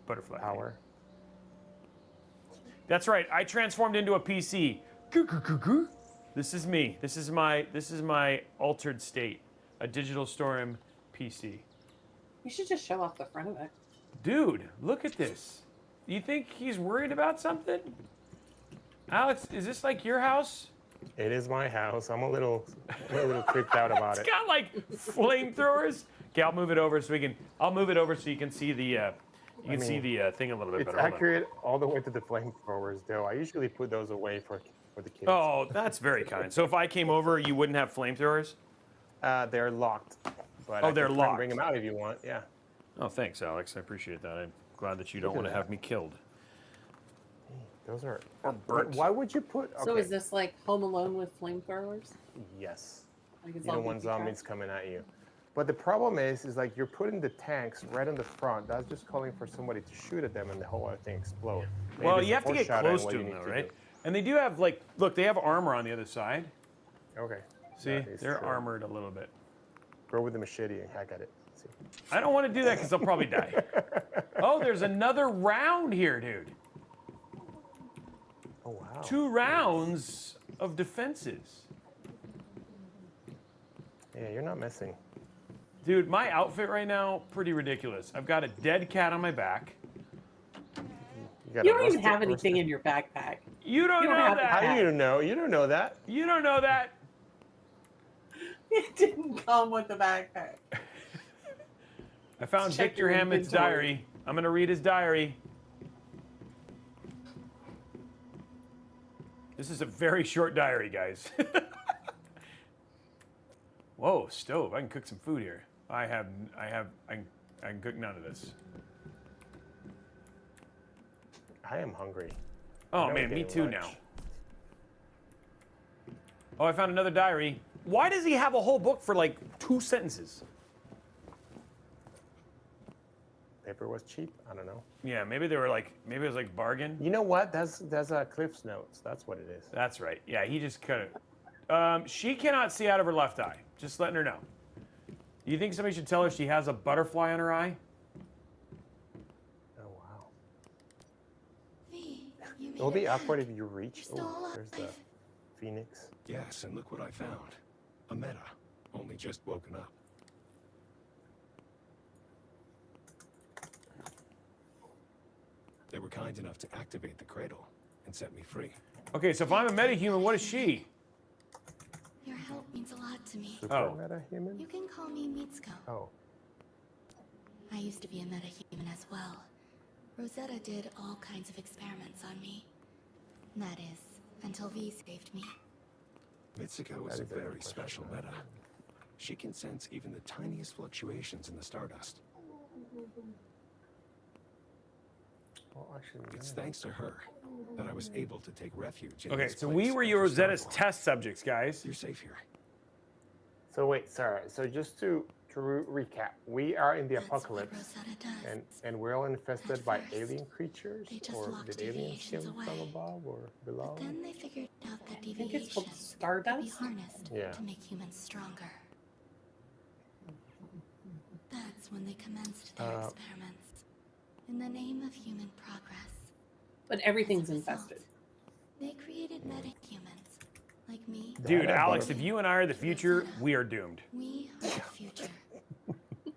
butterfly. Power. That's right. I transformed into a PC. This is me. This is my altered state. A DigitalStorm PC. You should just show off the front of it. Dude, look at this. You think he's worried about something? Alex, is this like your house? It is my house. I'm a little creeped out about It's it. got like flamethrowers. Okay, I'll move it over so we can. I'll move it over so you can see the. See the thing a little bit It's better. Hold on. accurate all the way to the flamethrowers, though. I usually put those away for the kids. Oh, that's very kind. So if I came over, you wouldn't have flamethrowers? They're locked. But Oh, I they're can try and locked. Bring them out if you want. Yeah. Oh, thanks, Alex. I appreciate that. I'm glad that you don't Look at want to that. have me killed. Those are. Or burnt. Why would you put? So okay, is this like Home Alone with flamethrowers? Yes. Like it's You all know when BT trash? zombies coming at you. But the problem is like you're putting the tanks right on the front. That's just calling for somebody to shoot at them, and the whole other thing explode. Maybe Well, it's you a have to get foreshadowing close what to you them, need though, to right? do. And they do have like, look, they have armor on the other side. Okay. See, That is they're true. armored a little bit. Go with the machete and hack at it. See. I don't want to do that because I'll probably die. Oh, there's another round here, dude. Oh wow. 2 rounds of defenses. Yeah, you're not missing. Dude, my outfit right now, pretty ridiculous. I've got a dead cat on my back. got You a don't even rusted- have anything rusted- in your backpack. You don't You don't know have that. How do you know? You don't know that. You don't know that. It didn't come with the backpack. I found Check Victor your Hammett's inventory. diary. I'm going to read his diary. This is a very short diary, guys. Whoa, stove. I can cook some food here. I can cook none of this. I am hungry. Oh Now man, we're me getting too lunch. now. Oh, I found another diary. Why does he have a whole book for like 2 sentences? Paperwork. was cheap. I don't know. Yeah, maybe they were like, maybe it was like bargain. You know what? That's Cliff's notes. That's what it is. That's right. Yeah, he just couldn't. She cannot see out of her left eye. Just letting her know. You think somebody should tell her she has a butterfly on her eye? Oh wow. V, you It will made be it awkward back. if you reach. You're still Oh, there's the alive. Phoenix. Yes, and look what I found. A meta. Only just woken up. They were kind enough to activate the cradle and set me free. Okay, so if I'm a metahuman, what is she? Your help means a lot to me. Super Oh. meta human. You can call me Mitsuko. Oh. I used to be a metahuman as well. Rosetta did all kinds of experiments on me. That is, until V saved me. Mitsuko is a very special meta. She can sense even the tiniest fluctuations in the stardust. Well, actually, It's thanks to her that I was able to take refuge in Okay, this so place we were your after Rosetta's Starfall. test subjects, guys. You're safe here. So wait, Sarah. So just to recap, we are in the That's what apocalypse, Rosetta does. and we're all infested At by first, alien creatures, they just or locked did aliens deviations come from away. above or below? But then they figured out that I think it's called deviations could be Stardust. harnessed Yeah. to make humans stronger. That's when they commenced their experiments in the name of human progress. But everything's As a result, infested. They created metahumans like me. Dude, That Alex, butterfly. if you and I are the future, we are doomed. We are the future.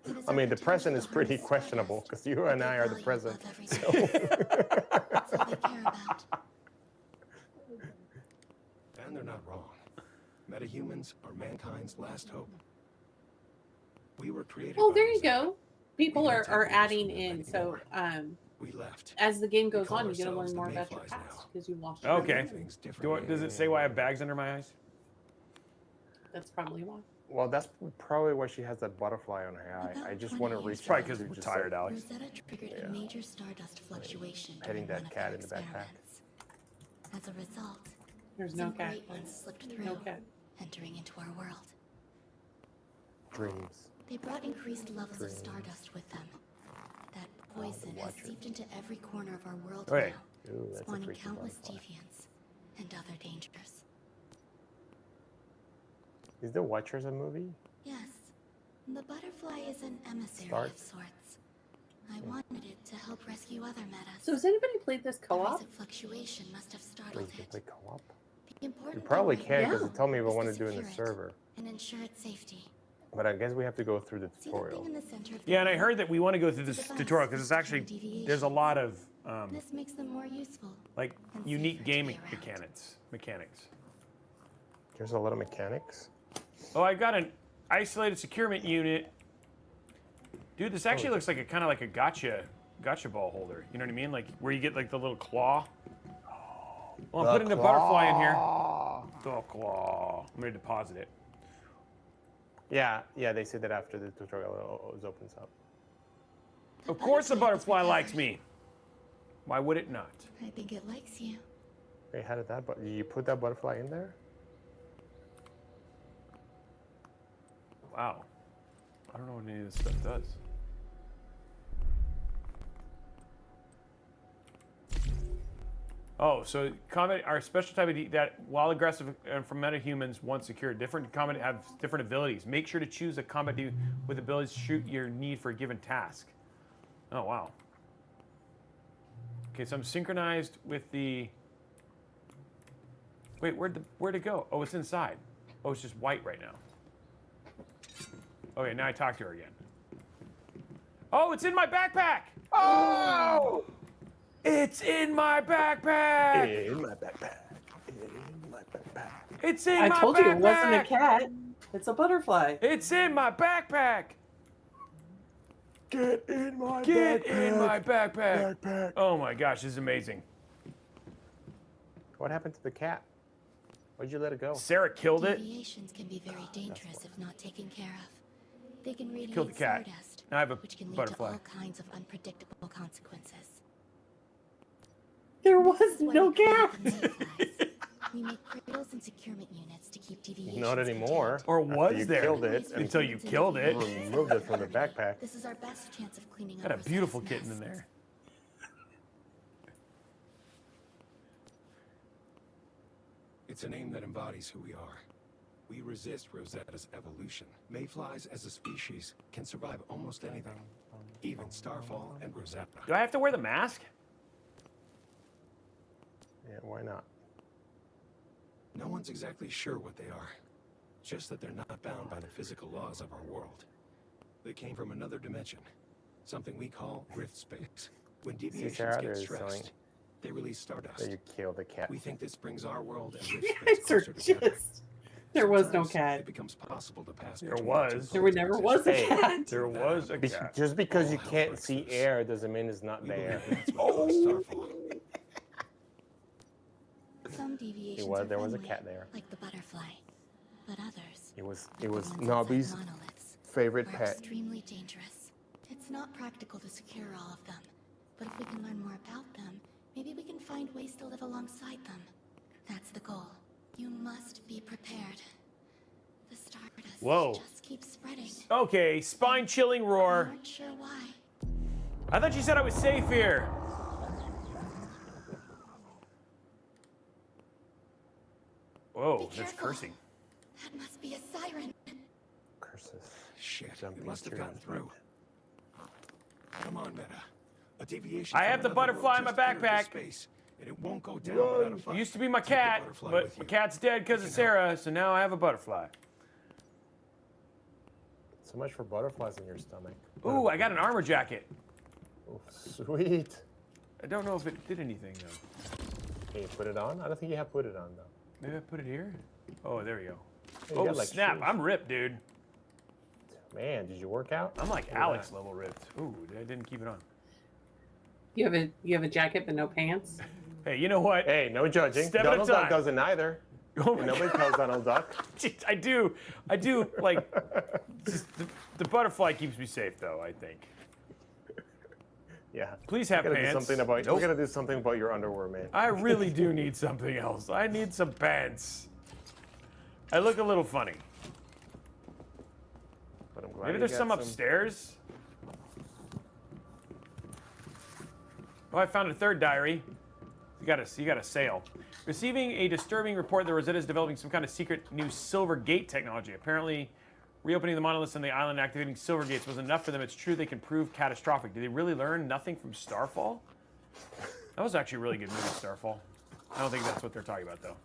It is I mean, our the present is potential to pretty harness questionable stardust, because you but and they I are the value present. above everything. That's all they care about. And they're not wrong. Metahumans are mankind's last hope. We were created Oh, by there you Rosetta. go. People We are, don't take are orders adding from them in. So anymore. We left. as the game goes call on, you get to ourselves learn the more about your Mayflies past now. because you lost Okay. your Things Do differently. does it say why I have bags under my eyes? That's probably why. Well, that's probably why she has that butterfly on her eye. About I just 20 want to years reach Probably out because to we're just tired, like, Alex. Rosetta triggered a major stardust fluctuation petting during that one of cat their in the backpack. experiments. As a result, There's no some cat. great ones slipped through, No cat. entering into our world. dreams. They brought increased levels of stardust with them. That poison has Watcher. seeped into every corner of our world Okay. now, Ooh, that's a spawning freaky countless butterfly. deviants and other dangers. Is The Watchers a movie? Yes, the butterfly is an emissary Start. of sorts. I wanted it to help rescue other metas. So has anybody played this The co-op? recent fluctuation must have Wait, startled you can it. play co-op? The You important probably thing can right because Yeah. it told me if I is want to to do it in the secure it server. and ensure its safety. But I guess we have to go through the See the thing tutorial. in the center of the Yeah, and I room? heard that we want to go through this It's a tutorial device because it's actually detecting there's a lot of This makes them more useful. like And unique safer to be gaming around. mechanics. There's a lot of mechanics. Oh, I got an isolated securement unit. Dude, this actually looks like a kind of like a gotcha ball holder. You know what I mean? Like where you get like the little claw. Well, I'm putting a butterfly in here. The claw. I'm gonna deposit it. Yeah, they said that after the tutorial opens up. Of course, the butterfly likes me. Why would it not? I think it likes you. Wait, how did that? But you put that butterfly in there? Wow. I don't know what any of this stuff does. Oh, so combat are a special type of that while aggressive and from metahumans once secured. Different combat have different abilities. Make sure to choose a combat with abilities to shoot your need for a given task. Oh wow. Okay, so I'm synchronized with the. Wait, where'd it go? Oh, it's inside. Oh, it's just white right now. Okay, now I talk to her again. Oh, it's in my backpack! Oh! It's in my backpack! In my backpack. In my backpack. It's in I my told backpack! you it wasn't a cat. It's a butterfly. It's in my backpack! Get in my Get backpack. in my backpack! Backpack. Oh my gosh, this is amazing. What happened to the cat? Why'd you let it go? Sarah killed it. Deviations can be very dangerous if not taken care of. They can radiate Killed the cat. stardust, Now I have a which can lead butterfly. to all kinds of unpredictable consequences. There was This is why no we created cat. the Mayflies. We make cradles and securement units to keep deviations Not anymore. Or After was you there? killed it and Until you killed it. removed it from the backpack. This is our best chance of cleaning Got up a beautiful Rosetta's kitten in mess. there. It's a name that embodies who we are. We resist Rosetta's evolution. Mayflies as a species can survive almost anything, even Starfall and Rosetta. Do I have to wear the mask? Yeah, why not? No one's exactly sure what they are, just that they're not bound by the physical laws of our world. They came from another dimension, something we call rift space. When deviations Sarah, get there's stressed, something they release that stardust. you killed the cat. We think this brings our world and rift You space guys are closer together. just. There was no Sometimes cat. It becomes possible to pass There between was. the two There poles never of was a existence. cat. There was a cat. Just because you All hell can't breaks see loose. air doesn't mean it's not We there. believe that's what caused Starfall. Some deviations There are was a friendly, cat there. like the butterfly, but others, It was the ones inside Nobby's monoliths, favorite are pet. extremely dangerous. It's not practical to secure all of them, but if we can learn more about them, maybe we can find ways to live alongside them. That's the goal. You must be prepared. The stardust Whoa. just keeps spreading. Okay, spine-chilling We roar. aren't sure why. I thought you said I was safe here. Whoa, Be that's careful. cursing. That must be a siren. Curses. Shit, Jumping it must have through gotten it. through. Come on, Meta. A deviation. I from have the another butterfly world in my just entered this backpack. Space, and it won't go down without a It fight. used to be my Take the cat, butterfly but with my you. cat's dead because of Sarah, so now I have a butterfly. So much for butterflies in your stomach. Ooh, I got an armor jacket. Ooh, sweet. I don't know if it did anything though. Can you put it on? I don't think you have put it on though. Maybe I put it here? Oh, there we go. Hey, you Oh, got, like, snap. shoes. I'm ripped, dude. Man, did you work out? I'm like Look at Alex that. level ripped. Ooh, I didn't keep it on. You have a jacket but no pants. Hey, you know what? Hey, no judging. Step at a Donald Duck time. doesn't either. Oh my And nobody tells Donald Duck. I do, like, just the butterfly keeps me safe, though, I think. Yeah. Please have We gotta do pants. something about. Nope. We gotta do something about your underwear, man. I really do need something else. I need some pants. I look a little funny. But I'm glad Maybe you there's got some upstairs. Oh, I found a third diary. You got a sale. Receiving a disturbing report that Rosetta is developing some kind of secret new silver gate technology. Apparently, reopening the monoliths on the island and activating silver gates was enough for them. It's true they can prove catastrophic. Did they really learn nothing from Starfall? That was actually a really good movie, Starfall. I don't think that's what they're talking about, though.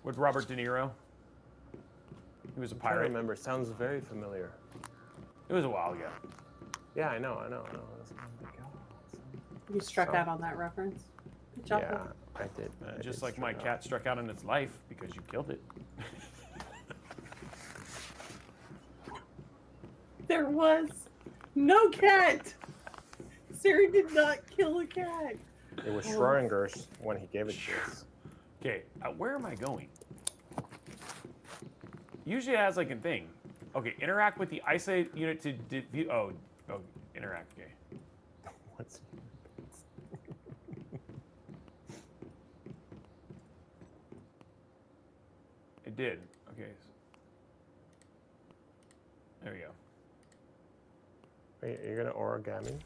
With Robert De Niro. He was a I pirate. remember. It sounds very familiar. It was a while ago. Yeah, I know. You struck So- out on that reference. Good job. Yeah, I did. I Just did like my straight cat up. struck out on its life because you killed it. There was no cat. Siri did not kill a cat. It was Schrodinger's when he gave it to us. Okay, where am I going? Usually it has like a thing. Okay, interact with the isolated unit to view. Oh, interact. Okay. What's It did. Okay. There we go. Wait, you're gonna origami?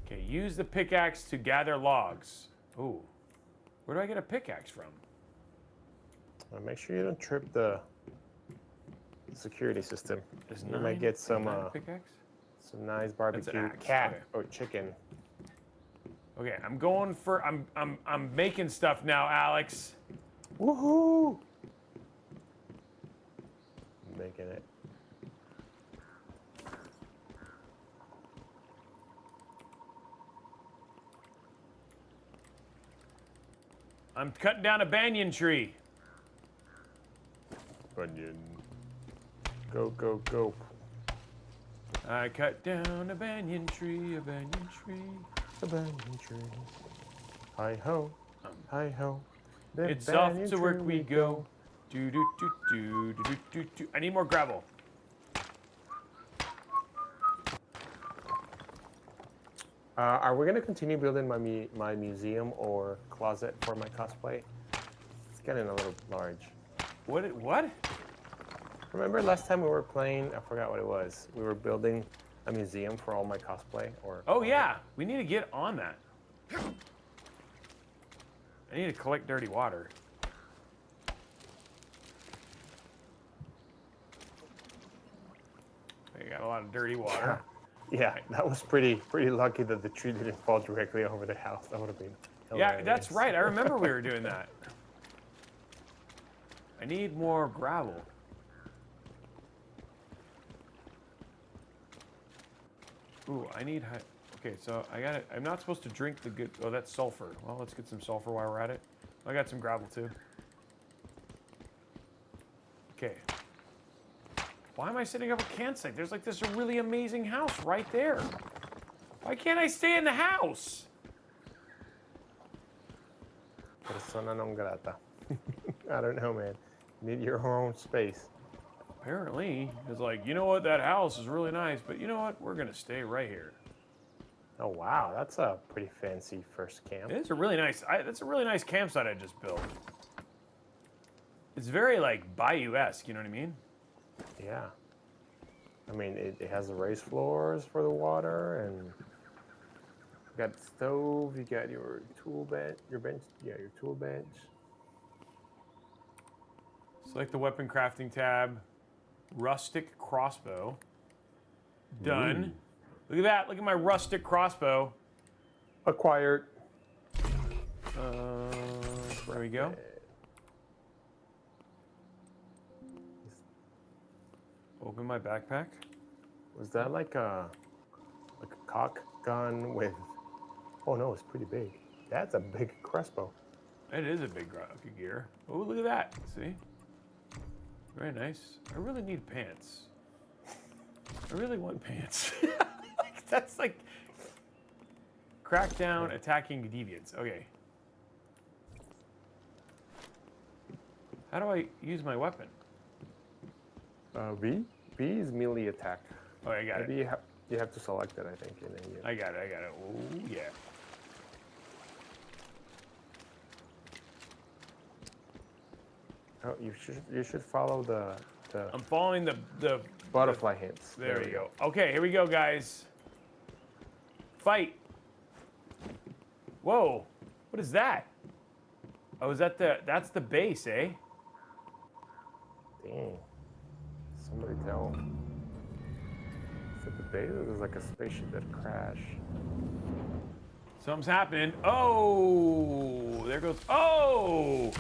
Okay, use the pickaxe to gather logs. Ooh. Where do I get a pickaxe from? Make sure you don't trip the security system. There's You might get some pickaxe. some nice barbecue axe, cat okay. or chicken. Okay, I'm going for. I'm making stuff now, Alex. Woohoo! I'm making it. I'm cutting down a banyan tree. Onion. Go, go, go. I cut down a banyan tree, a banyan tree. The banyan tree. Hi ho, hi ho. The It's off banyan to work tree we go. Do do do do do do do do. I need more gravel. Are we gonna continue building my museum or closet for my cosplay? It's getting a little large. What? Remember last time we were playing? I forgot what it was. We were building a museum for all my cosplay. Oh yeah, we need to get on that. I need to collect dirty water. I got a lot of dirty water. Yeah, that was pretty lucky that the tree didn't fall directly over the house. That would have been hilarious. Yeah, that's right. I remember we were doing that. I need more gravel. Ooh, I need. Okay, so I got it. I'm not supposed to drink the good. Oh, that's sulfur. Well, let's get some sulfur while we're at it. I got some gravel too. Okay. Why am I setting up a campsite? There's like this really amazing house right there. Why can't I stay in the house? Persona non grata. I don't know, man. You need your own space. Apparently, it's like, you know what? That house is really nice, but you know what? We're gonna stay right here. Oh wow, that's a pretty fancy first camp. It's a really nice. That's a really nice campsite I just built. It's very like Bayou-esque. You know what I mean? Yeah. I mean, it has the raised floors for the water, and you got the stove. You got your tool bench. Your tool bench. Select the weapon crafting tab. Rustic crossbow. Done. Look at that. Look at my rustic crossbow. Acquired. There we go. Open my backpack. Was that like a cock gun with? Oh no, it's pretty big. That's a big crossbow. It is a big gear. Oh, look at that. See? Very nice. I really need pants. I really want pants. That's like crackdown attacking deviants. Okay. How do I use my weapon? V is melee attack. Oh, I got Maybe it. you have to select it, I think. And then I got it. Oh, yeah. Oh, you should follow the I'm following the butterfly hints. There we go. Okay, here we go, guys. Fight. Whoa. What is that? Oh, is that that's the base, eh? Dang. Somebody tell. Is it the base or there's like a spaceship that crashed? Something's happening. Oh, there goes. Oh.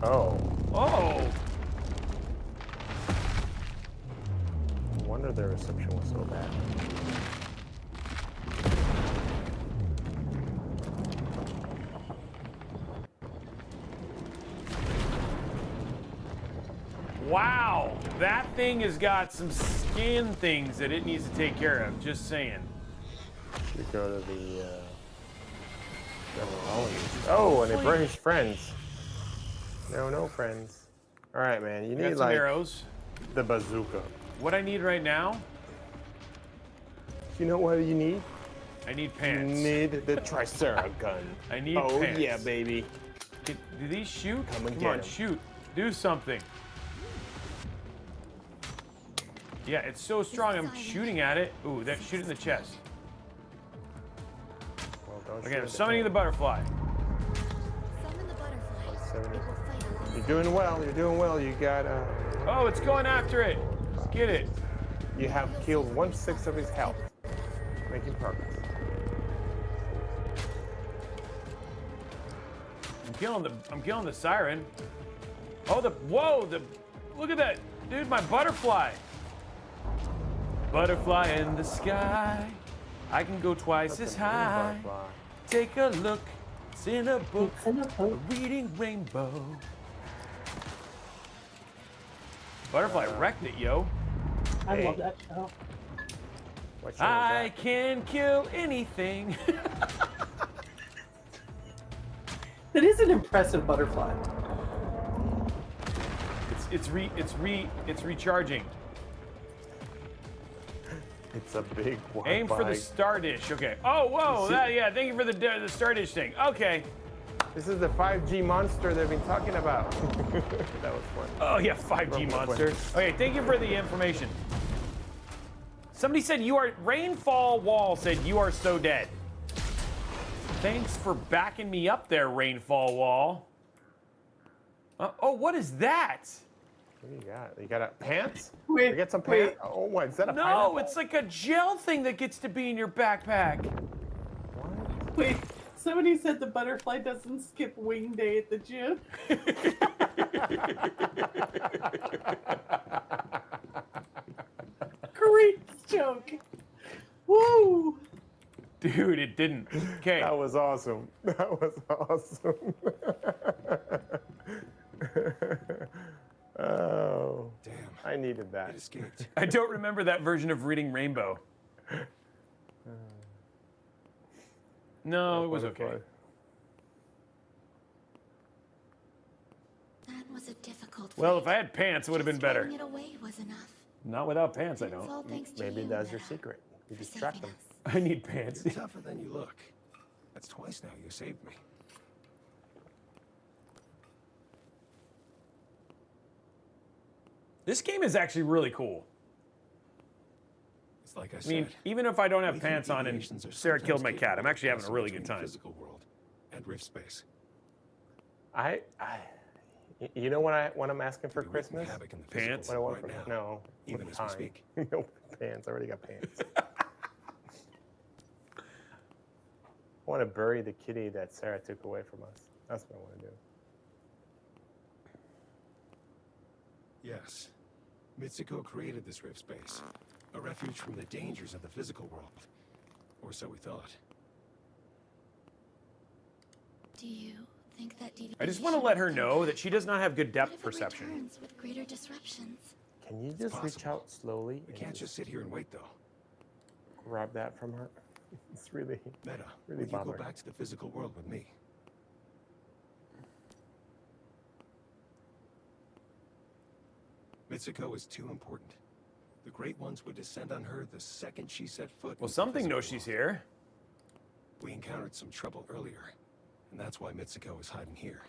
Oh. Oh. No wonder their reception was so bad. Wow, that thing has got some skin things that it needs to take care of. Just saying. Should go to the. Oh, and it brought his friends. No friends. All right, man. You need Got some like arrows. the bazooka. What I need right now? You know what you need? I need You pants. need the Tricera gun. I need Oh pants. yeah, baby. Do these shoot? Come and Come get on, 'em. shoot. Do something. Yeah, it's so strong. I'm shooting at it. Ooh, that shoot in the chest. Well, don't Okay, shoot I'm at summoning the butterfly. Summon the butterfly. Seven. It will fight alongside. You're doing well. You're doing well. You got. Oh, it's going after it. Get it. You have killed 1/6 of his health. Making progress. I'm killing the siren. Oh, look at that, dude, my butterfly. Butterfly in the sky. I can go twice That's as a green high. butterfly. Take a look. It's in a book. It's in a book. Reading rainbow. Butterfly wrecked it, yo. I Hey. love that show. What show is I that? can kill anything. It is an impressive butterfly. It's recharging. It's a big Wi-Fi. Aim for the star dish. Okay. Oh, whoa. Yeah, thank you for the star dish thing. Okay. This is the 5G monster they've been talking about. That was fun. Oh, yeah, 5G monster. Okay, thank you for the information. Somebody said Rainfall Wall said you are so dead. Thanks for backing me up there, Rainfall Wall. Oh, what is that? What do you got? You got a pants? Wait, You get some pants? Oh, what? Is that a No, pineapple? it's like a gel thing that gets to be in your backpack. Wait, somebody said the butterfly doesn't skip wing day at the gym. Great joke. Woo! Dude, it didn't. Okay. That was awesome. That was awesome. Oh, Damn, I needed that. it escaped. I don't remember that version of Reading Rainbow. No, it was okay. That was a difficult Well, fight. if I had pants, it would have been Just better. throwing it away was enough. Not without pants, I It's all don't. thanks to Maybe you, that's your Meadow, secret. You for distract saving them. us. I need pants. You're tougher than you look. That's twice now you saved me. This game is actually really cool. It's like I I said. mean, even if I don't have lethal pants on and deviations are Sarah killed my sometimes cat, I'm capable actually of having a really crossing good between time. Physical world and rift space. You know what I'm asking for You're wreaking Christmas? havoc in the Pants? physical What I want world for right now. no, even as we time. speak. No pants. I already got pants. I want to bury the kitty that Sarah took away from us. That's what I want to do. Yes. Mitsuko created this rift space, a refuge from the dangers of the physical world. Or so we thought. Do you think that deviation I just want to let her know that she does not have good What depth if it perception. returns with greater disruptions? Can you just reach possible. out slowly We and can't just sit here and wait, though. grab that from her? It's really, Meta, really will you go bothering. back to the physical world with me? Mitsuko is too important. The Great Ones would descend on her the second she set foot. Well, into the something physical knows she's world. here. We encountered some trouble earlier, and that's why Mitsuko is hiding here.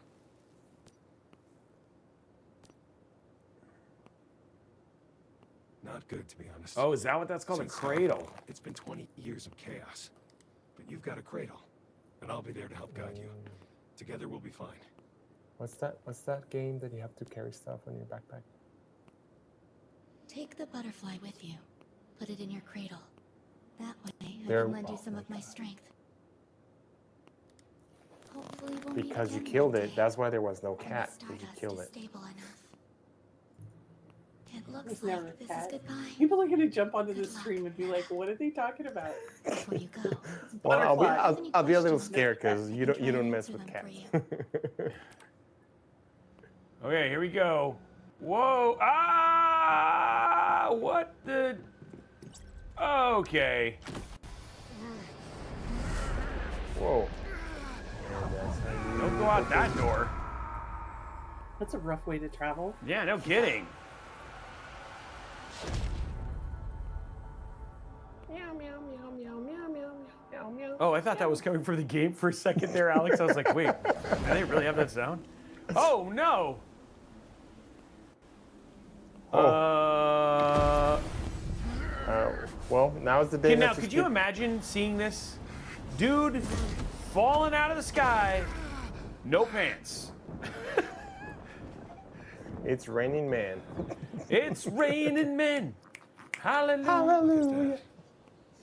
Not good, to be honest. Oh, is that what that's called? A Since cradle. Starfall, it's been 20 years of chaos. But you've got a cradle, and I'll be there to help guide you. Together we'll be fine. What's that game that you have to carry stuff on your backpack? Take the butterfly with you. Put it in your cradle. That way, I There- can lend you oh some my of my God. strength. Hopefully we'll meet Because you again killed one it. day, That's why there was no when the cat. Because you stardust killed is it. stable enough. It looks There's never like a this cat. is goodbye. People are gonna jump onto Good the luck. stream and be like, "What are they talking about?" Before you go, Well, Butterfly. I'll be a little Questions? scared because you I can don't try and mess answer with them for cats. Okay, here we go. Whoa! Ah! What the? Okay. Whoa. Don't go out that door. That's a rough way to travel. Yeah, no kidding. Oh, I thought that was coming from the game for a second there, Alex. I was like, wait, do they really have that sound? Oh, no. Well, now's the day. Okay, that now, could you skip- imagine seeing this? Dude falling out of the sky, no pants. It's raining man. It's raining men. Hallelujah. Hallelujah.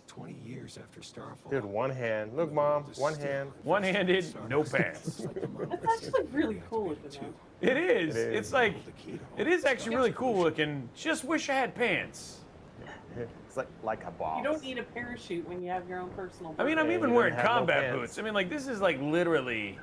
20 years after Starfall. Dude, one hand. Look, Mom. One hand. One-handed, no pants. That's actually really cool looking though. It is. It is. It's like, it is actually really cool looking. Just wish I had pants. It's like a boss. You don't need a parachute when you have your own personal. I mean, I'm birthday. even you wearing don't have no combat pants. boots. I mean, like, this is like literally